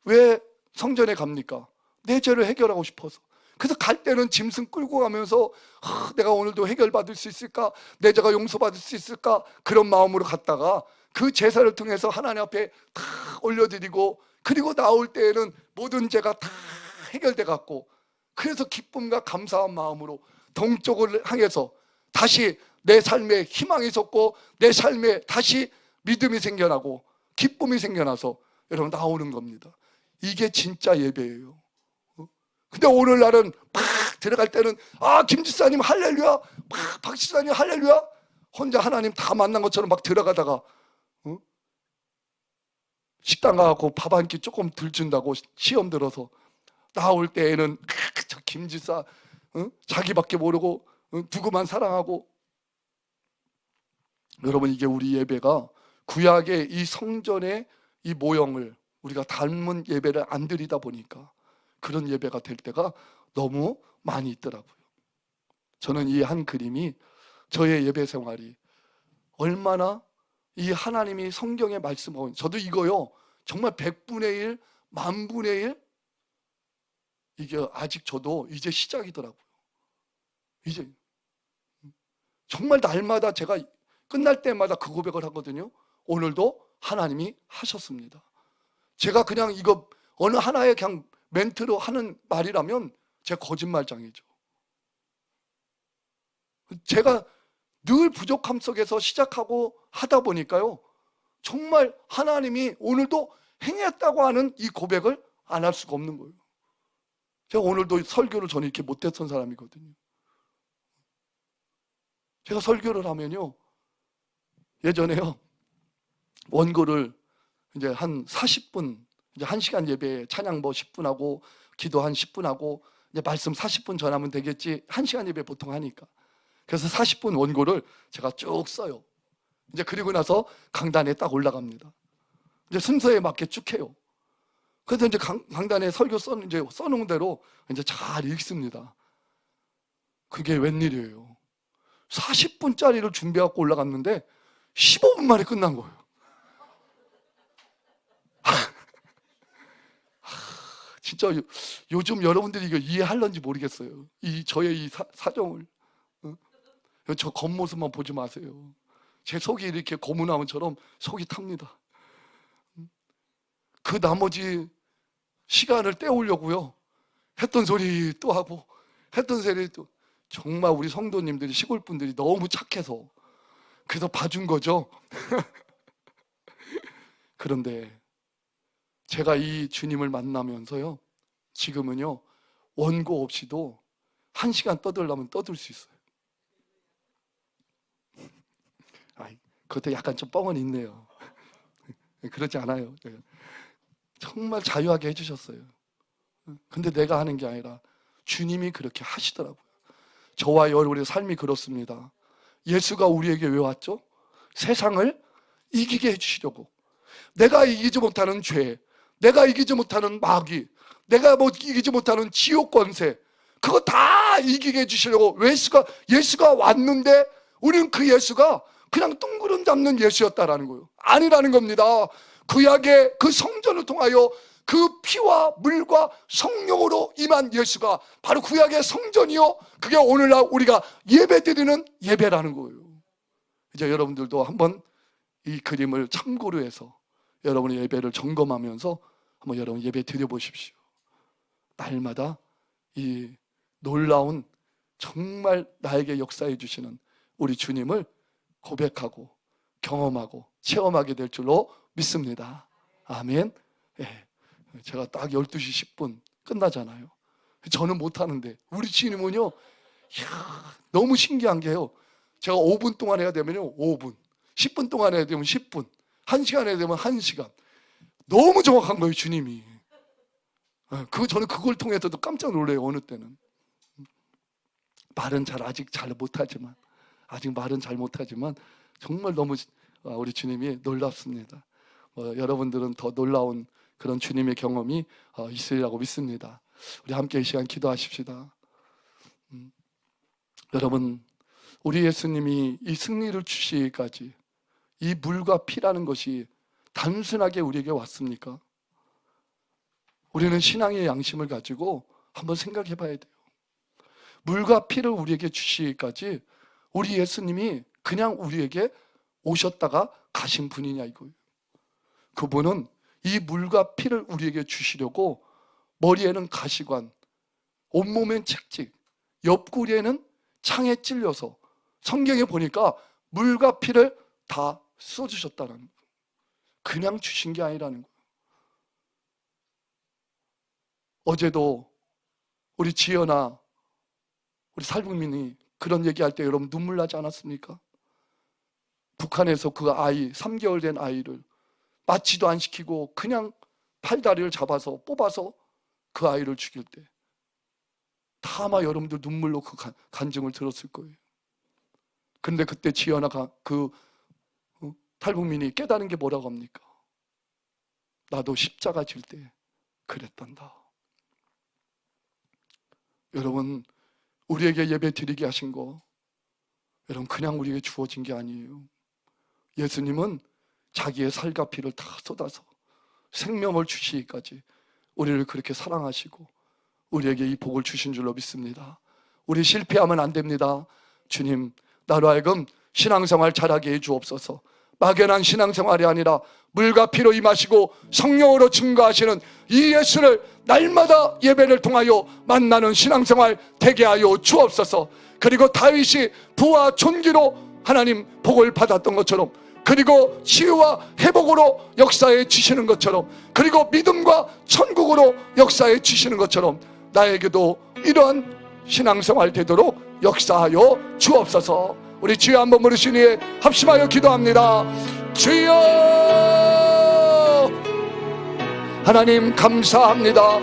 왜 성전에 갑니까? 내 죄를 해결하고 싶어서. 그래서 갈 때는 짐승 끌고 가면서 내가 오늘도 해결받을 수 있을까? 내 죄가 용서받을 수 있을까? 그런 마음으로 갔다가 그 제사를 통해서 하나님 앞에 다 올려드리고, 그리고 나올 때에는 모든 죄가 다 해결돼 갖고, 그래서 기쁨과 감사한 마음으로 동쪽을 향해서 다시 내 삶에 희망이 솟고 내 삶에 다시 믿음이 생겨나고 기쁨이 생겨나서 여러분 나오는 겁니다. 이게 진짜 예배예요. 근데 오늘날은 막 들어갈 때는 김지사님 할렐루야, 박지사님 할렐루야, 혼자 하나님 다 만난 것처럼 막 들어가다가 식당 가고 밥 한 끼 조금 덜 준다고 시험 들어서 나올 때에는 저 김지사 자기밖에 모르고 누구만 사랑하고. 여러분, 이게 우리 예배가 구약의 이 성전의 이 모형을 우리가 닮은 예배를 안 드리다 보니까 그런 예배가 될 때가 너무 많이 있더라고요. 저는 이 한 그림이 저의 예배 생활이 얼마나 이 하나님이 성경에 말씀하고, 저도 이거요 정말 100분의 1, 만분의 1, 이게 아직 저도 이제 시작이더라고요. 이제 정말 날마다 제가 끝날 때마다 그 고백을 하거든요. 오늘도 하나님이 하셨습니다. 제가 그냥 이거 어느 하나의 그냥 멘트로 하는 말이라면 제가 거짓말장이죠. 제가 늘 부족함 속에서 시작하고 하다 보니까요, 정말 하나님이 오늘도 행했다고 하는 이 고백을 안 할 수가 없는 거예요. 제가 오늘도 설교를 저는 이렇게 못했던 사람이거든요. 제가 설교를 하면요, 예전에요 원고를 이제 한 40분, 이제 1시간 예배에 찬양 10분 하고 기도 한 10분 하고 이제 말씀 40분 전하면 되겠지, 1시간 예배 보통 하니까. 그래서 40분 원고를 제가 쭉 써요. 이제 그리고 나서 강단에 딱 올라갑니다. 이제 순서에 맞게 쭉 해요. 그래서 이제 강단에 설교 이제 써놓은 대로 이제 잘 읽습니다. 그게 웬일이에요. 40분짜리를 준비해갖고 올라갔는데 15분 만에 끝난 거예요. 진짜 요즘 여러분들이 이거 이해할런지 모르겠어요. 저의 이 사정을. 저 겉모습만 보지 마세요. 제 속이 이렇게 고무나무처럼 속이 탑니다. 그 나머지 시간을 때우려고요, 했던 소리 또 하고 했던 소리 또. 정말 우리 성도님들이, 시골 분들이 너무 착해서 그래서 봐준 거죠. 그런데 제가 이 주님을 만나면서요, 지금은요 원고 없이도 1시간 떠들려면 떠들 수 있어요. 그것도 약간 좀 뻥은 있네요. 그렇지 않아요. 정말 자유하게 해주셨어요. 근데 내가 하는 게 아니라 주님이 그렇게 하시더라고요. 저와 여러분의 삶이 그렇습니다. 예수가 우리에게 왜 왔죠? 세상을 이기게 해주시려고. 내가 이기지 못하는 죄, 내가 이기지 못하는 마귀, 내가 이기지 못하는 지옥 권세, 그거 다 이기게 해주시려고 예수가 왔는데, 우리는 그 예수가 그냥 둥그름 잡는 예수였다라는 거예요. 아니라는 겁니다. 구약의 그 성전을 통하여 그 피와 물과 성령으로 임한 예수가 바로 구약의 성전이요, 그게 오늘날 우리가 예배드리는 예배라는 거예요. 이제 여러분들도 한번 이 그림을 참고로 해서 여러분의 예배를 점검하면서 한번 여러분 예배 드려보십시오. 날마다 이 놀라운, 정말 나에게 역사해 주시는 우리 주님을 고백하고 경험하고 체험하게 될 줄로 믿습니다. 아멘. 예. 제가 딱 12시 10분 끝나잖아요. 저는 못하는데 우리 주님은요, 너무 신기한 게요, 제가 5분 동안 해야 되면요 5분, 10분 동안 해야 되면 10분, 1시간 해야 되면 1시간. 너무 정확한 거예요, 주님이. 저는 그걸 통해서도 깜짝 놀래요. 어느 때는 말은 아직 잘 못하지만 정말 너무 우리 주님이 놀랍습니다. 여러분들은 더 놀라운 그런 주님의 경험이 있으리라고 믿습니다. 우리 함께 이 시간 기도하십시다. 여러분, 우리 예수님이 이 승리를 주시기까지 이 물과 피라는 것이 단순하게 우리에게 왔습니까? 우리는 신앙의 양심을 가지고 한번 생각해 봐야 돼요. 물과 피를 우리에게 주시기까지 우리 예수님이 그냥 우리에게 오셨다가 가신 분이냐 이거예요. 그분은 이 물과 피를 우리에게 주시려고 머리에는 가시관, 온몸엔 채찍, 옆구리에는 창에 찔려서 성경에 보니까 물과 피를 다 쏘주셨다는 거예요. 그냥 주신 게 아니라는 거예요. 어제도 우리 지연아, 우리 살북민이 그런 얘기할 때 여러분 눈물 나지 않았습니까? 북한에서 그 아이, 3개월 된 아이를 맞지도 안 시키고 그냥 팔다리를 잡아서 뽑아서 그 아이를 죽일 때 다 아마 여러분들 눈물로 그 간증을 들었을 거예요. 근데 그때 지연아가 그 탈북민이 깨달은 게 뭐라고 합니까? 나도 십자가 질 때 그랬단다. 여러분, 우리에게 예배 드리게 하신 거 여러분 그냥 우리에게 주어진 게 아니에요. 예수님은 자기의 살과 피를 다 쏟아서 생명을 주시기까지 우리를 그렇게 사랑하시고 우리에게 이 복을 주신 줄로 믿습니다. 우리 실패하면 안 됩니다. 주님, 나로 하여금 신앙생활 잘하게 해 주옵소서. 막연한 신앙생활이 아니라 물과 피로 임하시고 성령으로 증거하시는 이 예수를 날마다 예배를 통하여 만나는 신앙생활 되게 하여 주옵소서. 그리고 다윗이 부와 존귀로 하나님 복을 받았던 것처럼, 그리고 치유와 회복으로 역사해 주시는 것처럼, 그리고 믿음과 천국으로 역사해 주시는 것처럼 나에게도 이러한 신앙생활 되도록 역사하여 주옵소서. 우리 주여 한번 부르시니 합심하여 기도합니다. 주여, 하나님 감사합니다.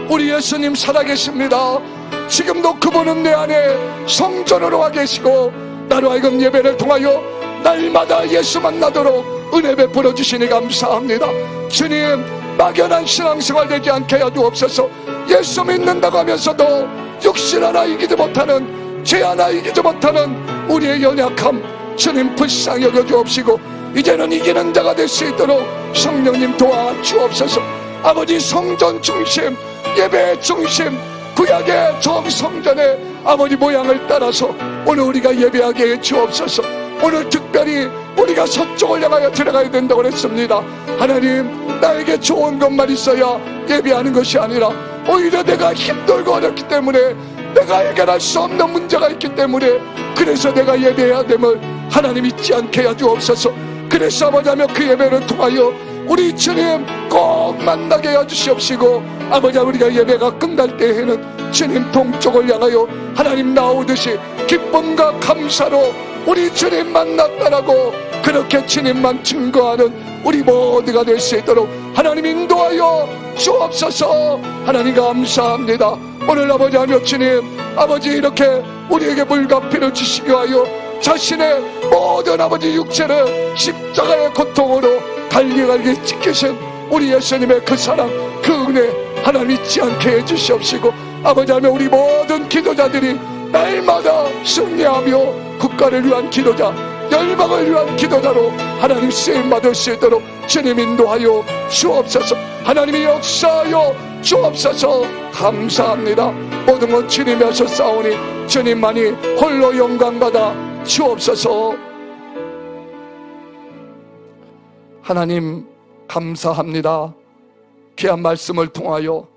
우리 예수님 살아계십니다. 지금도 그분은 내 안에 성전으로 와 계시고 나로 하여금 예배를 통하여 날마다 예수 만나도록 은혜 베풀어 주시니 감사합니다. 주님, 막연한 신앙생활 되지 않게 하여 주옵소서. 예수 믿는다고 하면서도 육신 하나 이기지 못하는, 죄 하나 이기지 못하는 우리의 연약함 주님 불쌍히 여겨 주옵시고 이제는 이기는 자가 될 수 있도록 성령님 도와주옵소서. 아버지, 성전 중심, 예배 중심, 구약의 정성전의 아버지 모양을 따라서 오늘 우리가 예배하게 해 주옵소서. 오늘 특별히 우리가 서쪽을 향하여 들어가야 된다고 그랬습니다. 하나님, 나에게 좋은 것만 있어야 예배하는 것이 아니라 오히려 내가 힘들고 어렵기 때문에, 내가 해결할 수 없는 문제가 있기 때문에 그래서 내가 예배해야 됨을 하나님 잊지 않게 해 주옵소서. 그래서 아버지하며 그 예배를 통하여 우리 주님 꼭 만나게 해 주시옵시고, 아버지, 우리가 예배가 끝날 때에는 주님 동쪽을 향하여 하나님 나오듯이 기쁨과 감사로 우리 주님 만났다라고 그렇게 주님만 증거하는 우리 모두가 될 수 있도록 하나님 인도하여 주옵소서. 하나님 감사합니다. 오늘 아버지 하며 주님, 아버지 이렇게 우리에게 물과 피를 주시게 하여 자신의 모든 아버지 육체를 십자가의 고통으로 달리갈게 지키신 우리 예수님의 그 사랑, 그 은혜 하나님 잊지 않게 해주시옵시고, 아버지 하며 우리 모든 기도자들이 날마다 승리하며 국가를 위한 기도자, 열방을 위한 기도자로 하나님 쓰임받을 수 있도록 주님 인도하여 주옵소서. 하나님이 역사하여 주옵소서. 감사합니다. 모든 것 주님이 하셨사오니 주님만이 홀로 영광받아 주옵소서. 하나님 감사합니다. 귀한 말씀을 통하여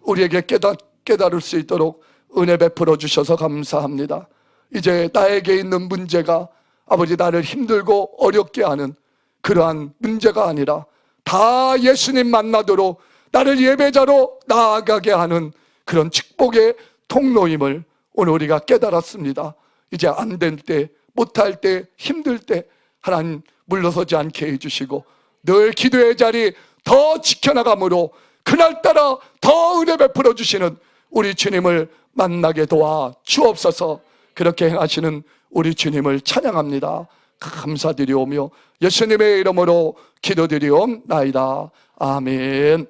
우리에게 깨달을 수 있도록 은혜 베풀어 주셔서 감사합니다. 이제 나에게 있는 문제가 아버지 나를 힘들고 어렵게 하는 그러한 문제가 아니라 다 예수님 만나도록 나를 예배자로 나아가게 하는 그런 축복의 통로임을 오늘 우리가 깨달았습니다. 이제 안 될 때, 못할 때, 힘들 때 하나님 물러서지 않게 해주시고 늘 기도의 자리 더 지켜나감으로 그날따라 더 은혜 베풀어 주시는 우리 주님을 만나게 도와 주옵소서. 그렇게 행하시는 우리 주님을 찬양합니다. 감사드리오며 예수님의 이름으로 기도드리옵나이다. 아멘.